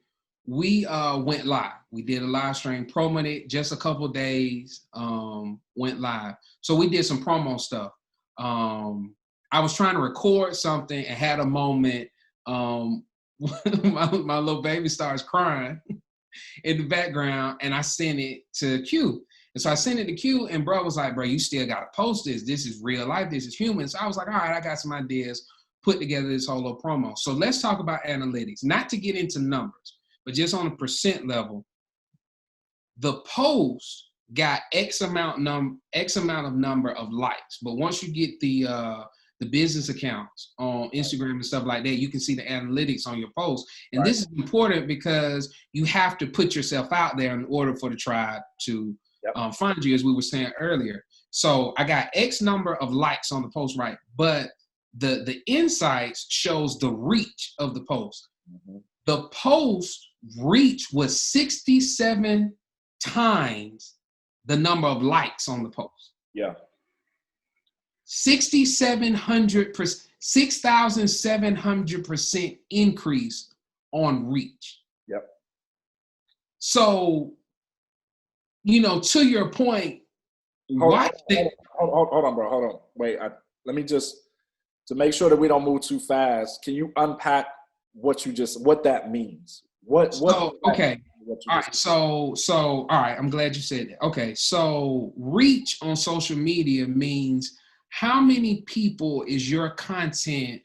we went live. We did a live stream, promoted it just a couple of days. Went live. So we did some promo stuff. I was trying to record something and had a moment. My little baby starts crying in the background, and I sent it to Q. And so I sent it to Q, and bro was like, bro, you still got to post this. This is real life. This is human. So I was like, all right, I got some ideas, put together this whole little promo. So let's talk about analytics, not to get into numbers, but just on a percent level, the post got X amount of number of likes. But once you get the business accounts on Instagram and stuff like that, you can see the analytics on your post. And this is important because you have to put yourself out there in order for the tribe to find you, as we were saying earlier. So I got X number of likes on the post, right? But the insights shows the reach of the post. The post reach was 67 times the number of likes on the post. 6,700% increase on reach. So, to your point, hold on, bro. Hold on. Wait, let me just, to make sure that we don't move too fast, can you unpack what that means? Okay. All right. So, all right. I'm glad you said that. Okay. So reach on social media means how many people is your content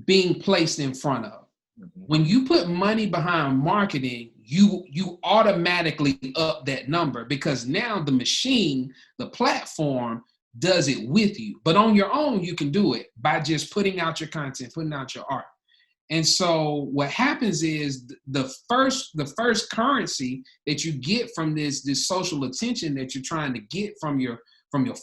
being placed in front of? When you put money behind marketing, you automatically up that number, because now the machine, the platform, does it with you. But on your own, you can do it by just putting out your content, putting out your art. And so what happens is the first currency that you get from this social attention that you're trying to get from your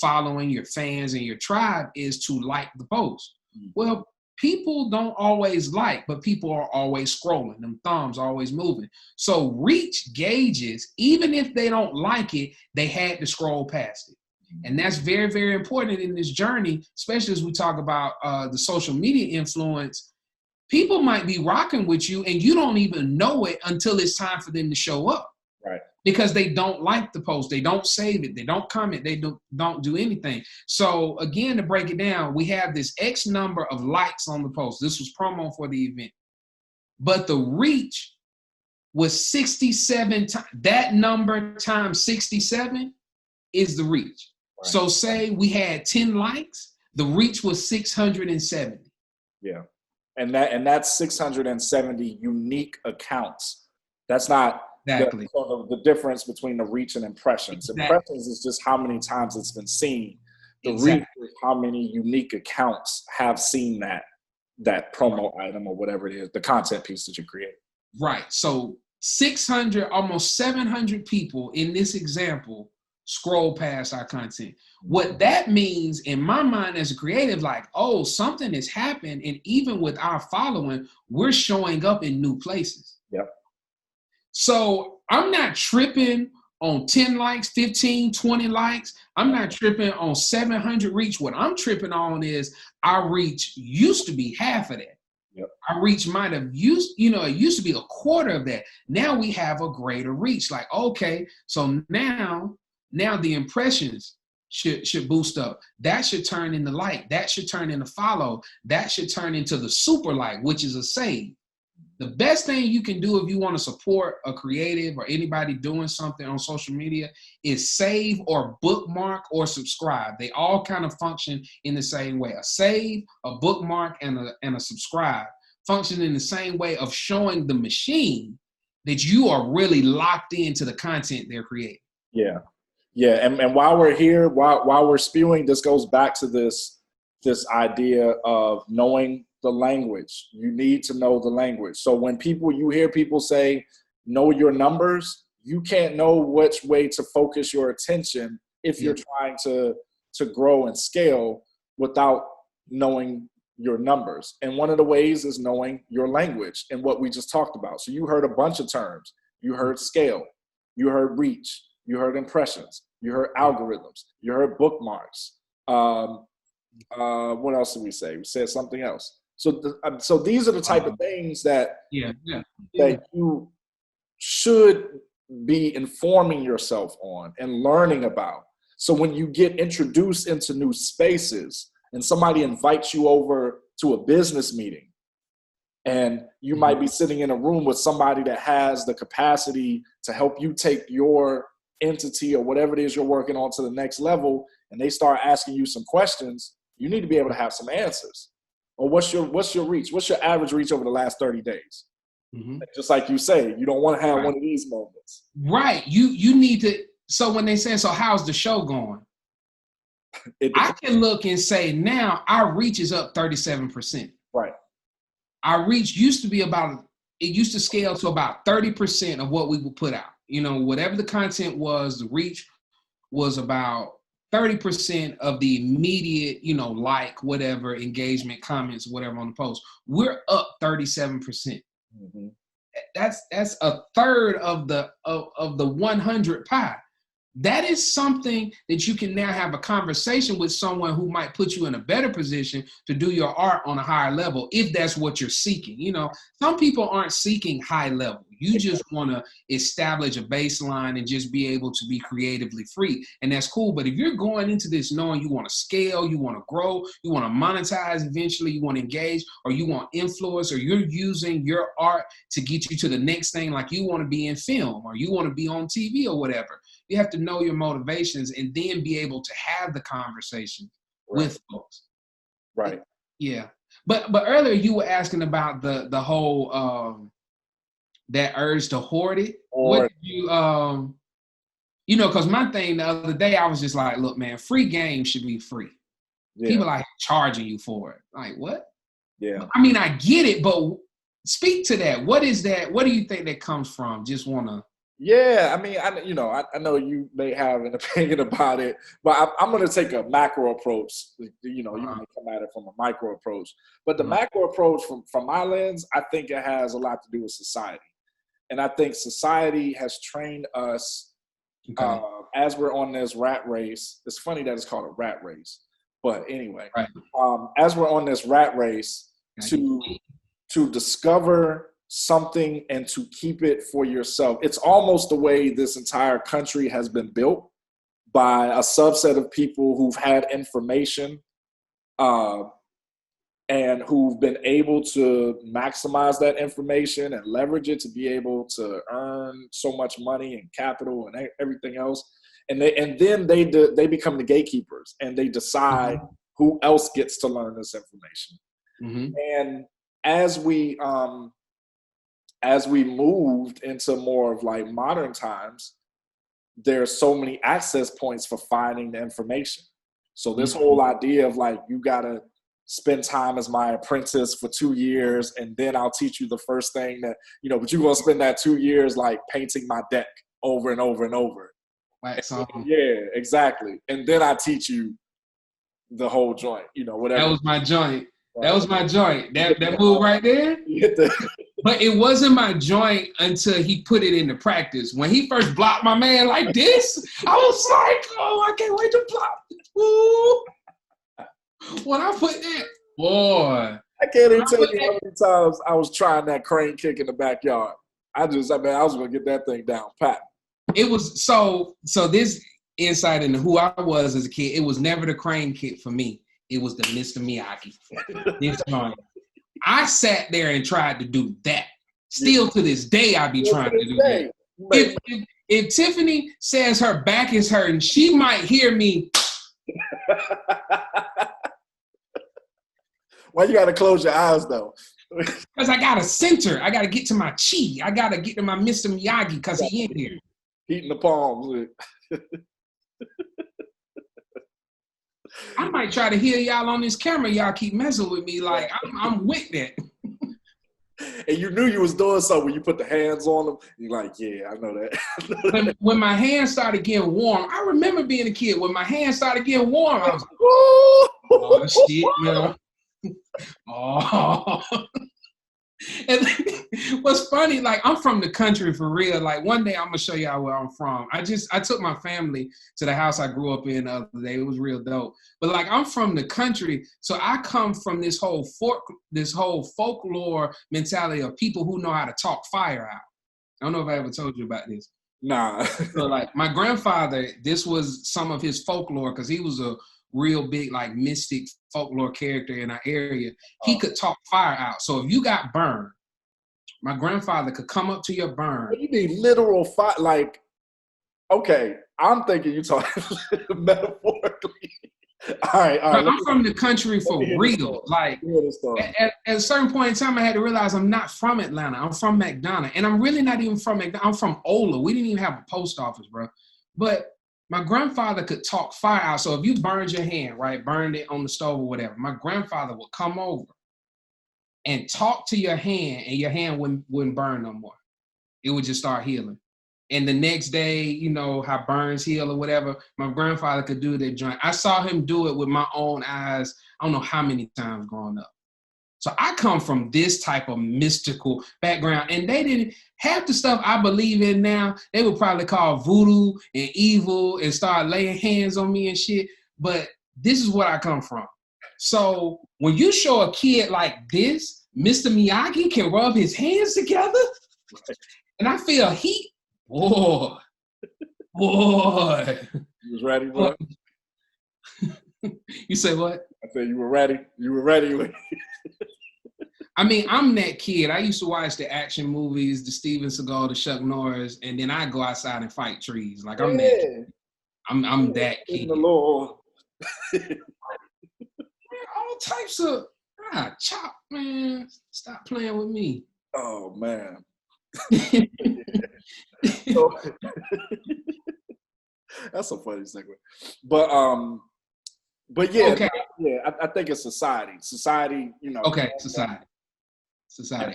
following, your fans, and your tribe is to like the post. Well, people don't always like, but people are always scrolling. Them thumbs are always moving. So reach gauges, even if they don't like it, they had to scroll past it. And that's very, very important in this journey, especially as we talk about the social media influence. People might be rocking with you and you don't even know it until it's time for them to show up. Right. Because they don't like the post, they don't save it, they don't comment, they don't do anything. So again, to break it down, we have this X number of likes on the post. This was promo for the event. But the reach was 67 times. That number times 67 is the reach. Right. So say we had 10 likes, the reach was 670. Yeah. And that's 670 unique accounts. That's not exactly the difference between the reach and impressions. Exactly. Impressions is just how many times it's been seen. The reach is how many unique accounts have seen that promo item or whatever it is, the content piece that you create. Right. So 600, almost 700 people in this example scroll past our content. What that means in my mind as a creative, like, oh, something has happened. And even with our following, we're showing up in new places. Yep. So I'm not tripping on 10 likes, 15, 20 likes. I'm not tripping on 700 reach. What I'm tripping on is our reach used to be half of that. Yep. Our reach might have it used to be a quarter of that. Now we have a greater reach. Like, okay, so now the impressions should boost up. That should turn into like. That should turn into follow. That should turn into the super like, which is a save. The best thing you can do if you want to support a creative or anybody doing something on social media is save or bookmark or subscribe. They all kind of function in the same way. A save, a bookmark, and a subscribe function in the same way of showing the machine that you are really locked into the content they're creating. Yeah. Yeah, and while we're here, while we're spewing, this goes back to this idea of knowing the language. You need to know the language. So when you hear people say, know your numbers, you can't know which way to focus your attention if you're trying to grow and scale without knowing your numbers. And one of the ways is knowing your language and what we just talked about. So you heard a bunch of terms. You heard scale. You heard reach. You heard impressions. You heard algorithms. You heard bookmarks. What else did we say? We said something else. So these are the type of things that you should be informing yourself on and learning about. So when you get introduced into new spaces and somebody invites you over to a business meeting, and you might be sitting in a room with somebody that has the capacity to help you take your entity or whatever it is you're working on to the next level, and they start asking you some questions, you need to be able to have some answers. Or what's your reach? What's your average reach over the last 30 days? Mm-hmm. Just like you say, you don't want to have one of these moments. Right. You need to. So when they say, so how's the show going? I can look and say now our reach is up 37%. Right. Our reach used to scale to about 30% of what we would put out. You know, whatever the content was, the reach was about 30% of the immediate, you know, like whatever, engagement, comments, whatever on the post. We're up 37%. Mm-hmm. That's a third of the 100 pie. That is something that you can now have a conversation with someone who might put you in a better position to do your art on a higher level, if that's what you're seeking. You know, some people aren't seeking high level. You just want to establish a baseline and just be able to be creatively free. And that's cool. But if you're going into this knowing you want to scale, you want to grow, you want to monetize eventually, you want to engage, or you want influence, or you're using your art to get you to the next thing, like you want to be in film or you want to be on TV or whatever. You have to know your motivations and then be able to have the conversation with folks. Right. Yeah. But earlier you were asking about the whole that urge to hoard it. What did you you know, because my thing the other day I was just like, look, man, free games should be free. Yeah. People like charging you for it. Like, what? Yeah. I mean, I get it, but speak to that. What is that? What do you think that comes from? Just wanna. Yeah, I mean, I know you may have an opinion about it, but I'm going to take a macro approach. You know, you may come at it from a micro approach, but the macro approach from my lens, I think it has a lot to do with society, and I think society has trained us as we're on this rat race. It's funny that it's called a rat race, but anyway, as we're on this rat race to discover something and to keep it for yourself. It's almost the way this entire country has been built, by a subset of people who've had information and who've been able to maximize that information and leverage it to be able to earn so much money and capital and everything else. And then they become the gatekeepers and they decide who else gets to learn this information. Mm-hmm. And as we moved into more of like modern times, there's so many access points for finding the information. So this whole idea of like, you gotta spend time as my apprentice for 2 years and then I'll teach you the first thing that, you know, but you're gonna spend that 2 years like painting my deck over and over and over. Yeah, exactly. And then I teach you the whole joint, you know, whatever. That was my joint. That was my joint. That move right there. But it wasn't my joint until he put it into practice. When he first blocked my man like this, I was like, oh, I can't wait to block. Ooh. When I put that, boy. I can't even tell you how many times I was trying that crane kick in the backyard. I was going to get that thing down pat. It was so this insight into who I was as a kid, it was never the crane kick for me. It was the Mr. Miyagi. This joint. I sat there and tried to do that. Still to this day, I be trying to do that. If Tiffany says her back is hurting, she might hear me. Why you got to close your eyes, though? Because I got to center. I got to get to my chi. I got to get to my Mr. Miyagi because he in here. Heating the palms. I might try to hear y'all on this camera. Y'all keep messing with me. Like, I'm with that. And you knew you was doing something when you put the hands on them. You're like, yeah, I know that. when my hands started getting warm, I remember being a kid. When my hands started getting warm, I was like, oh, shit, man. Oh. And what's funny, like, I'm from the country for real. Like, one day I'm gonna show y'all where I'm from. I took my family to the house I grew up in the other day. It was real dope. But like, I'm from the country, so I come from this whole folklore mentality of people who know how to talk fire out. I don't know if I ever told you about this. Nah. So like, my grandfather, this was some of his folklore because he was a real big like mystic folklore character in our area. He could talk fire out. So if you got burned, my grandfather could come up to your burn. You need literal fire. Like, okay, I'm thinking you talking metaphorically. All right. But I'm from the country Let me for hear the real. story. Like, Let me hear the story. at a certain point in time, I had to realize I'm not from Atlanta. I'm from McDonough. And I'm really not even from McDonough. I'm from Ola. We didn't even have a post office, bro. But my grandfather could talk fire out. So if you burned your hand, right, burned it on the stove or whatever, my grandfather would come over and talk to your hand, and your hand wouldn't burn no more. It would just start healing. And the next day, you know, how burns heal or whatever, my grandfather could do that joint. I saw him do it with my own eyes, I don't know how many times growing up. So I come from this type of mystical background, and they didn't half the stuff I believe in now, they would probably call voodoo and evil and start laying hands on me and shit. But this is what I come from. So when you show a kid like this, Mr. Miyagi can rub his hands together, and I feel heat. Boy. You was ready, bro? You say what? I said you were ready. You were ready. I mean, I'm that kid. I used to watch the action movies, the Steven Seagal, the Chuck Norris, and then I go outside and fight trees. Like I'm that kid. I'm that kid. The Lord. All types of chop, man. Stop playing with me. Oh man. That's a funny segment. But yeah, okay. I think it's society, you know. Okay, society.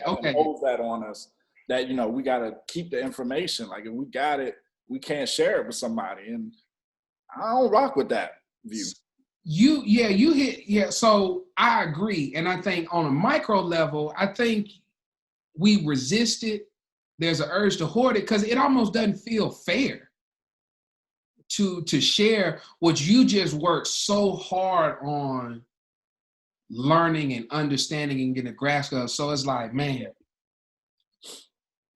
Okay. Holds that on us that, you know, we got to keep the information. Like if we got it, we can't share it with somebody. And I don't rock with that view. So I agree. And I think on a micro level, I think we resist it. There's an urge to hoard it because it almost doesn't feel fair to share what you just worked so hard on learning and understanding and getting a grasp of. So it's like, man,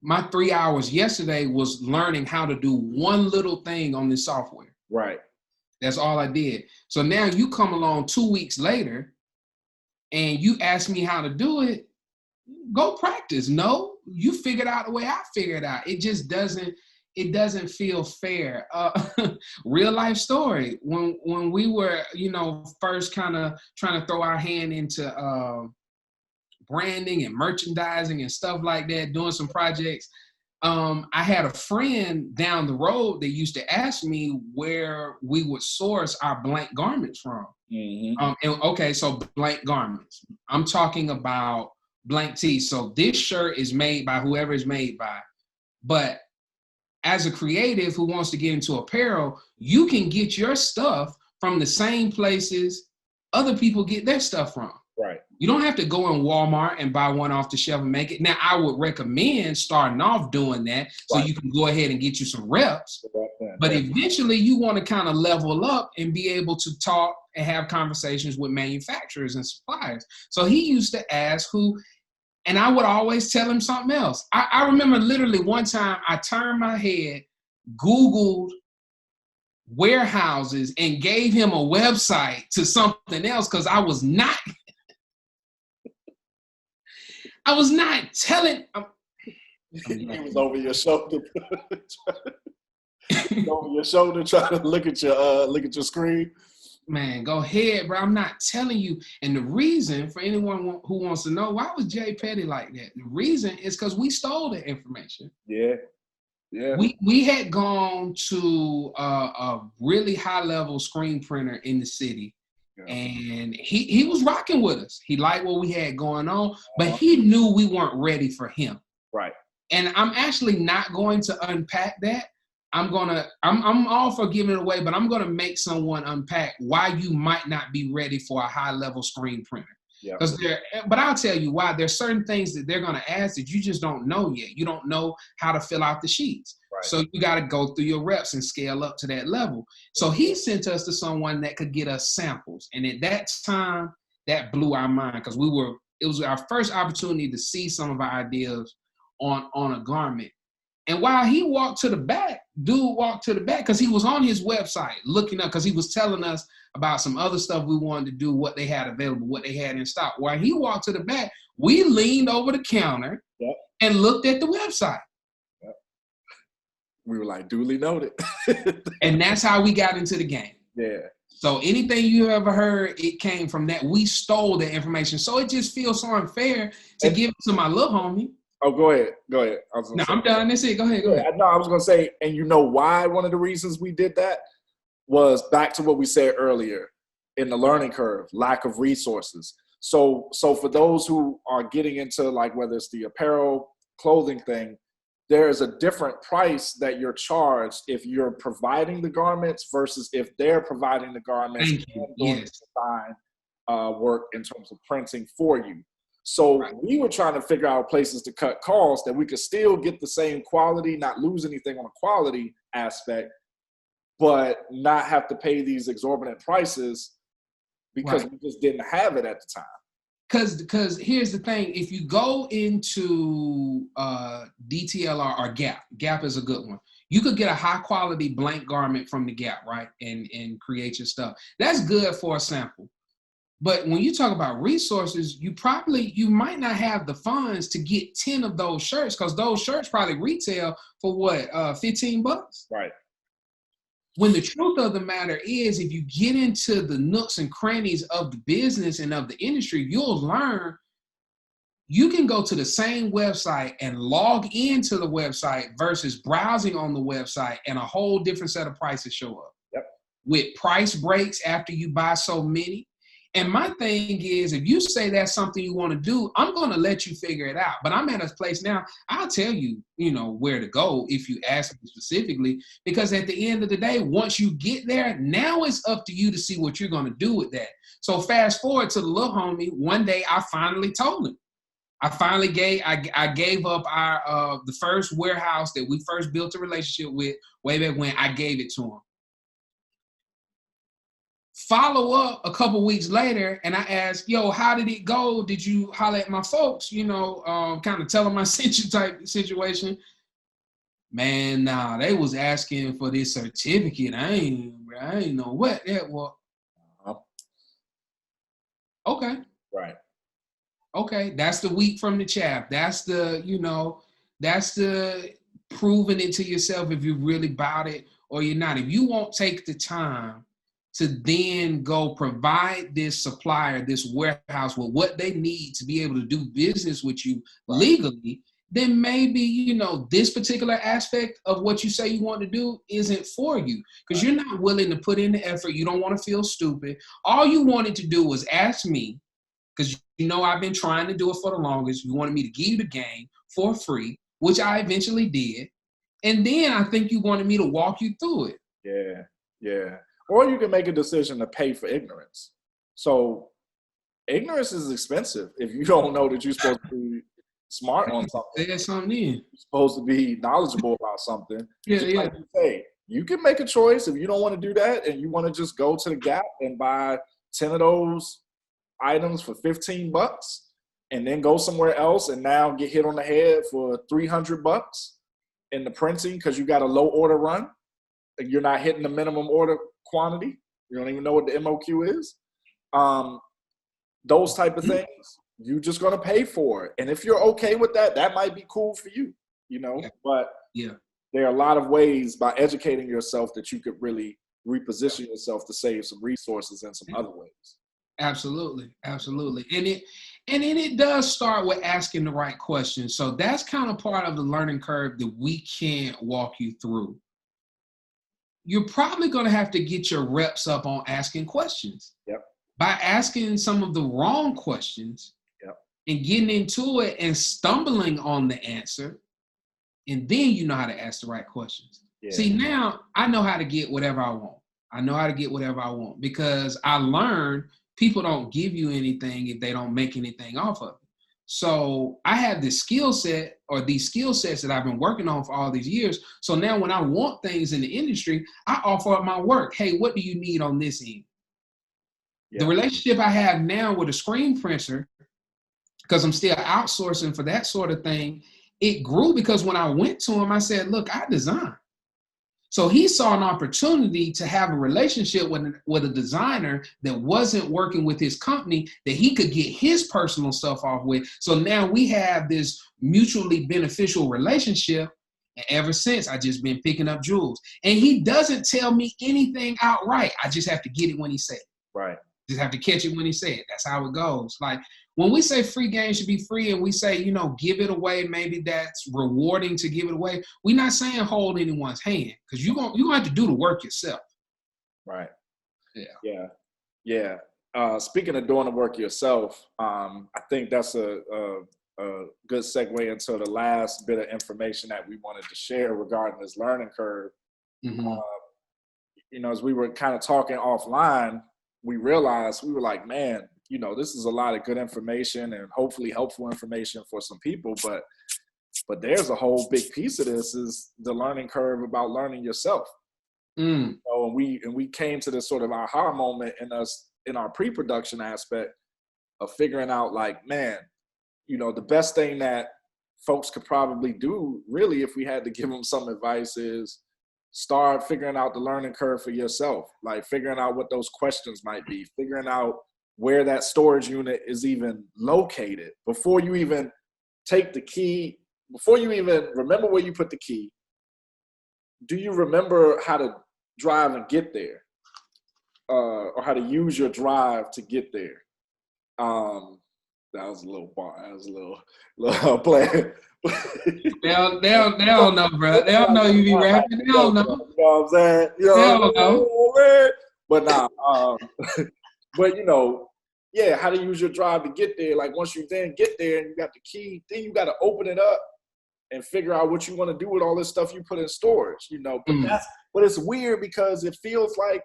my 3 hours yesterday was learning how to do one little thing on this software. Right. That's all I did. So now you come along 2 weeks later and you ask me how to do it. Go practice. No, you figured out the way I figured out. It just doesn't feel fair. Real life story. When we were, you know, first kind of trying to throw our hand into branding and merchandising and stuff like that, doing some projects, I had a friend down the road that used to ask me where we would source our blank garments from. Mm-hmm. So blank garments. I'm talking about blank tees. So this shirt is made by whoever it's made by. But as a creative who wants to get into apparel, you can get your stuff from the same places other people get their stuff from. Right. You don't have to go in Walmart and buy one off the shelf and make it. Now, I would recommend starting off doing that so you can go ahead and get you some reps. But eventually you want to kind of level up and be able to talk and have conversations with manufacturers and suppliers. So he used to ask who, and I would always tell him something else. I remember literally one time I turned my head, Googled warehouses, and gave him a website to something else because I was not telling. He was over your shoulder. Over your shoulder trying to look at your screen. Man, go ahead, bro. I'm not telling you. And the reason, for anyone who wants to know, why was Jay Petty like that? The reason is because we stole the information. Yeah. We had gone to a really high-level screen printer in the city, and he was rocking with us. He liked what we had going on, but he knew we weren't ready for him. Right. And I'm actually not going to unpack that. I'm all for giving it away, but I'm gonna make someone unpack why you might not be ready for a high-level screen printer. Yeah. But I'll tell you why. There's certain things that they're gonna ask that you just don't know yet. You don't know how to fill out the sheets. Right. So you gotta go through your reps and scale up to that level. So he sent us to someone that could get us samples. And at that time, that blew our mind because it was our first opportunity to see some of our ideas on a garment. And while he walked to the back because he was on his website looking up, because he was telling us about some other stuff we wanted to do, what they had available, what they had in stock. While he walked to the back, we leaned over the counter and looked at the website. Yep. We were like, duly noted. And that's how we got into the game. Yeah. So anything you ever heard, it came from that. We stole that information. So it just feels so unfair to give it to my little homie. Oh, go ahead. Go ahead. I was gonna No, say, I'm done. That's it. Go ahead. Go ahead. No, I was going to say, and you know why one of the reasons we did that was back to what we said earlier in the learning curve, lack of resources. So for those who are getting into like whether it's the apparel, clothing thing, there is a different price that you're charged if you're providing the garments versus if they're providing the garments and doing the design work in terms of printing for you. So we were trying to figure out places to cut costs that we could still get the same quality, not lose anything on the quality aspect, but not have to pay these exorbitant prices because we just didn't have it at the time. Because here's the thing, if you go into DTLR or Gap is a good one. You could get a high quality blank garment from the Gap, right? And create your stuff. That's good for a sample. But when you talk about resources, you might not have the funds to get 10 of those shirts because those shirts probably retail for what, $15? Right. When the truth of the matter is, if you get into the nooks and crannies of the business and of the industry, you'll learn you can go to the same website and log into the website versus browsing on the website and a whole different set of prices show up. Yep. With price breaks after you buy so many. And my thing is, if you say that's something you want to do, I'm going to let you figure it out. But I'm at a place now, I'll tell you, where to go if you ask me specifically, because at the end of the day, once you get there, now it's up to you to see what you're going to do with that. So fast forward to the little homie, one day I finally told him. I gave up our the first warehouse that we first built a relationship with way back when. I gave it to him. Follow up a couple weeks later, and I asked, yo, how did it go? Did you holler at my folks? Kind of tell them I sent you type situation. Man, nah, they was asking for this certificate. I ain't know what that was. Okay. Right. Okay, that's the wheat from the chaff. That's the proving it to yourself if you're really about it or you're not. If you won't take the time to then go provide this supplier, this warehouse with what they need to be able to do business with you legally, then maybe, this particular aspect of what you say you want to do isn't for you because you're not willing to put in the effort. You don't want to feel stupid. All you wanted to do was ask me, because I've been trying to do it for the longest. You wanted me to give you the game for free, which I eventually did. And then I think you wanted me to walk you through it. Yeah. Or you can make a decision to pay for ignorance. So ignorance is expensive if you don't know that you're supposed to be smart on something. There's something in. You're supposed to be knowledgeable about something. Yeah. Like you say, you can make a choice if you don't want to do that and you want to just go to the Gap and buy 10 of those items for $15 and then go somewhere else and now get hit on the head for $300 in the printing because you got a low order run and you're not hitting the minimum order quantity. You don't even know what the MOQ is. Those type of things, you're just going to pay for it. And if you're okay with that, that might be cool for you, but there are a lot of ways by educating yourself that you could really reposition yourself to save some resources in some other ways. Absolutely. And then it does start with asking the right questions. So that's kind of part of the learning curve that we can't walk you through. You're probably going to have to get your reps up on asking questions. Yep. By asking some of the wrong questions and getting into it and stumbling on the answer. And then you know how to ask the right questions. Yeah. See, now I know how to get whatever I want. Because I learned people don't give you anything if they don't make anything off of it. So I have this skill set or these skill sets that I've been working on for all these years. So now when I want things in the industry, I offer up my work. Hey, what do you need on this end? Yeah. The relationship I have now with a screen printer, because I'm still outsourcing for that sort of thing, it grew because when I went to him, I said, look, I design. So he saw an opportunity to have a relationship with a designer that wasn't working with his company that he could get his personal stuff off with. So now we have this mutually beneficial relationship. And ever since, I just been picking up jewels. And he doesn't tell me anything outright. I just have to get it when he said it. Right. Just have to catch it when he said it. That's how it goes. Like when we say free game should be free and we say, you know, give it away, maybe that's rewarding to give it away. We're not saying hold anyone's hand because you're gonna have to do the work yourself. Right. Yeah. Yeah. Speaking of doing the work yourself, I think that's a good segue into the last bit of information that we wanted to share regarding this learning curve. Mm-hmm. You know, as we were kind of talking offline, we realized we were like, man, you know, this is a lot of good information and hopefully helpful information for some people, but there's a whole big piece of this is the learning curve about learning yourself. Mm. So, and we came to this sort of aha moment in our pre-production aspect of figuring out like, man, you know, the best thing that folks could probably do really, if we had to give them some advice, is start figuring out the learning curve for yourself, like figuring out what those questions might be, figuring out where that storage unit is even located before you even take the key, before you even remember where you put the key. Do you remember how to drive and get there, or how to use your drive to get there? That was a little bar. That was a little play. They don't know, bro. They don't know you be rapping. They don't know. You know what I'm saying? You know, they don't know. But nah, but you know, yeah, how to use your drive to get there. Like once you then get there and you got the key, then you got to open it up and figure out what you want to do with all this stuff you put in storage, you know. But it's weird because it feels like,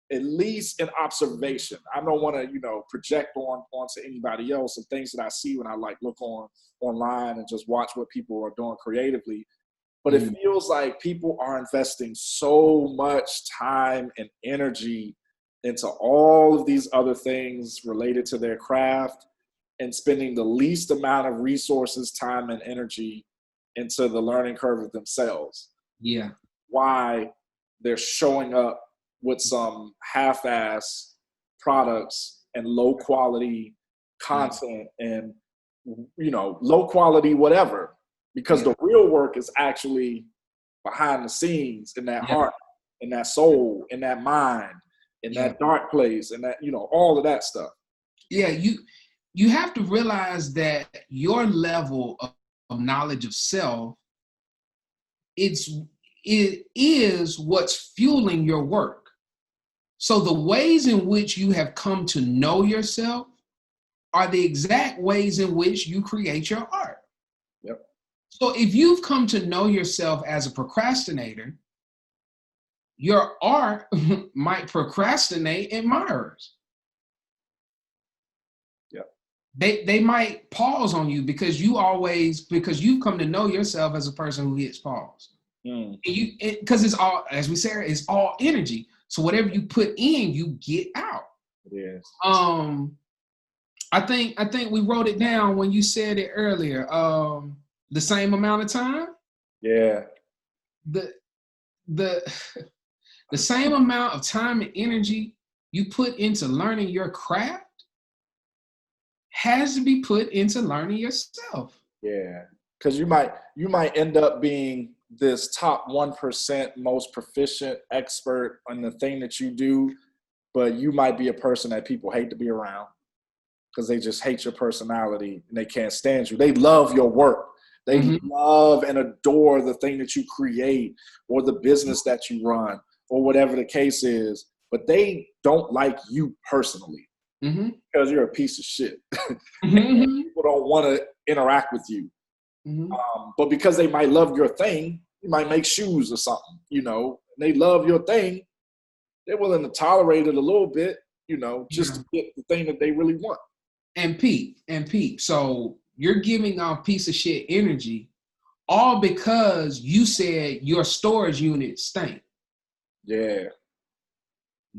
at least in observation, I don't want to, you know, project onto anybody else and things that I see when I like look online and just watch what people are doing creatively. But it feels like people are investing so much time and energy into all of these other things related to their craft and spending the least amount of resources, time, and energy into the learning curve of themselves. Yeah. Why they're showing up with some half-ass products and low quality content and, you know, low quality whatever, because the real work is actually behind the scenes in that heart, in that soul, in that mind, in that dark place, and that, you know, all of that stuff. Yeah, you have to realize that your level of knowledge of self, it is what's fueling your work. So the ways in which you have come to know yourself are the exact ways in which you create your art. Yep. So if you've come to know yourself as a procrastinator, your art might procrastinate admirers. Yep. They might pause on you because you've come to know yourself as a person who hits pause. Because it's all, as we say, it's all energy. So whatever you put in, you get out. Yes. I think we wrote it down when you said it earlier. The same amount of time. Yeah. The same amount of time and energy you put into learning your craft has to be put into learning yourself. Yeah, because you might end up being this top 1% most proficient expert on the thing that you do, but you might be a person that people hate to be around because they just hate your personality and they can't stand you. They love your work. They love and adore the thing that you create or the business that you run or whatever the case is, but they don't like you personally because you're a piece of shit. People don't want to interact with you. But because they might love your thing, you might make shoes or something, you know, and they love your thing, they're willing to tolerate it a little bit, you know, just to get the thing that they really want. And Pete, so you're giving off piece of shit energy all because you said your storage unit stank. Yeah.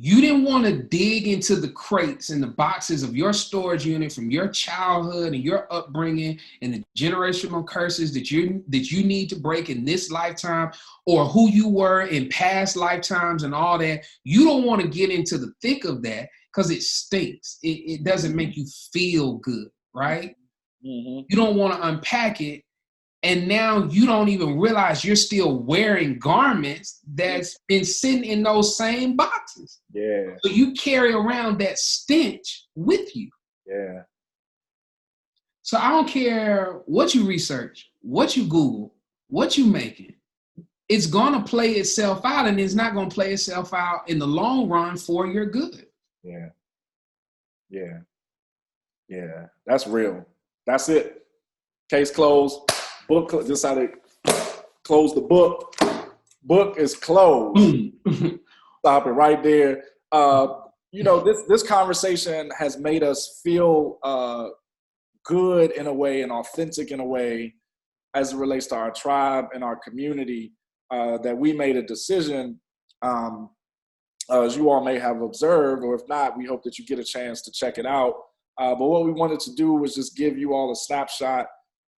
You didn't want to dig into the crates and the boxes of your storage unit from your childhood and your upbringing and the generational curses that you need to break in this lifetime or who you were in past lifetimes and all that. You don't want to get into the thick of that because it stinks. It doesn't make you feel good, right? You don't want to unpack it And now you don't even realize you're still wearing garments that's been sitting in those same boxes. Yeah. So you carry around that stench with you. Yeah. So I don't care what you research, what you Google, what you making. It's going to play itself out, and it's not going to play itself out in the long run for your good. Yeah. Yeah. Yeah. That's real. That's it. Case closed. Book. This how they close the book. Book is closed. Stop it right there. You know, this conversation has made us feel good in a way and authentic in a way as it relates to our tribe and our community, that we made a decision, as you all may have observed, or if not, we hope that you get a chance to check it out. But what we wanted to do was just give you all a snapshot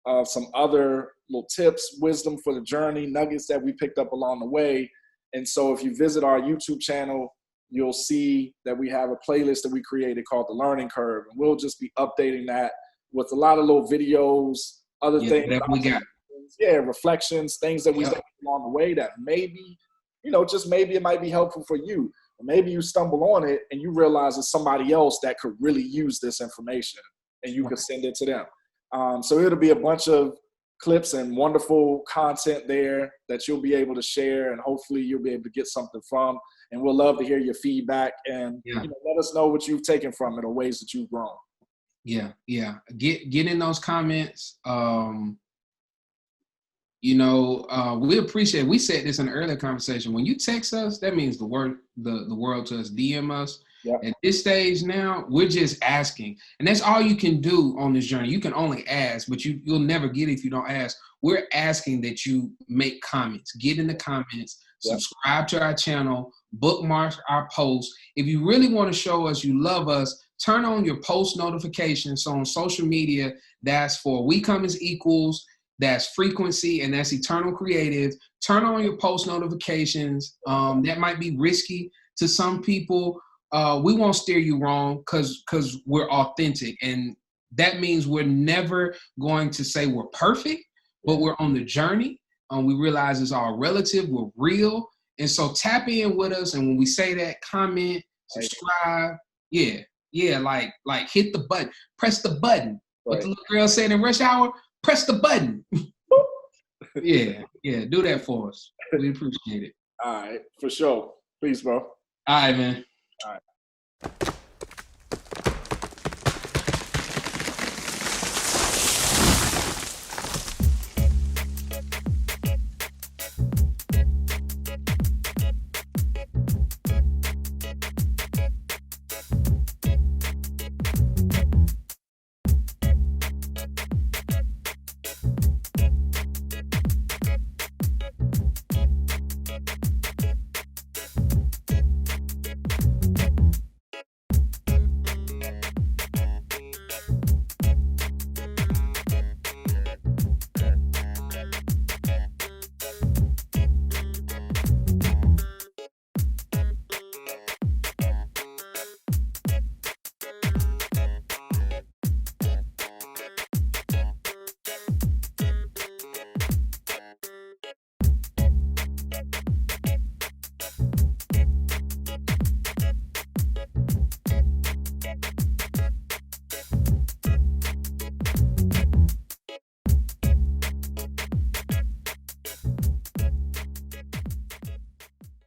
of some other little tips, wisdom for the journey, nuggets that we picked up along the way. And so if you visit our YouTube channel, you'll see that we have a playlist that we created called The Learning Curve. And we'll just be updating that with a lot of little videos, other things. That we got. Yeah, reflections, things that we did along the way that maybe, you know, just maybe it might be helpful for you. Or maybe you stumble on it and you realize it's somebody else that could really use this information and you could send it to them. So it'll be a bunch of clips and wonderful content there that you'll be able to share, and hopefully you'll be able to get something from. And we'll love to hear your feedback and you know, let us know what you've taken from it or ways that you've grown. Yeah. Get in those comments. You know, we appreciate. We said this in an earlier conversation. When you text us, that means the world to us. DM us. Yep. At this stage now, we're just asking, and that's all you can do on this journey. You can only ask, but you'll never get it if you don't ask. We're asking that you make comments. Get in the comments. Subscribe to our channel. Bookmark our posts. If you really want to show us you love us, turn on your post notifications. So on social media, that's for We Come as Equals. That's Frequency, and that's Eternal Creative. Turn on your post notifications. That might be risky to some people. We won't steer you wrong because we're authentic. And that means we're never going to say we're perfect, but we're on the journey. We realize it's all relative. We're real. And so tap in with us. And when we say that, comment, subscribe. Yeah, like hit the button. Press the button. What the little girl said in Rush Hour, press the button. Yeah, do that for us. We appreciate it. All right, for sure. Peace, bro. All right, man. All right.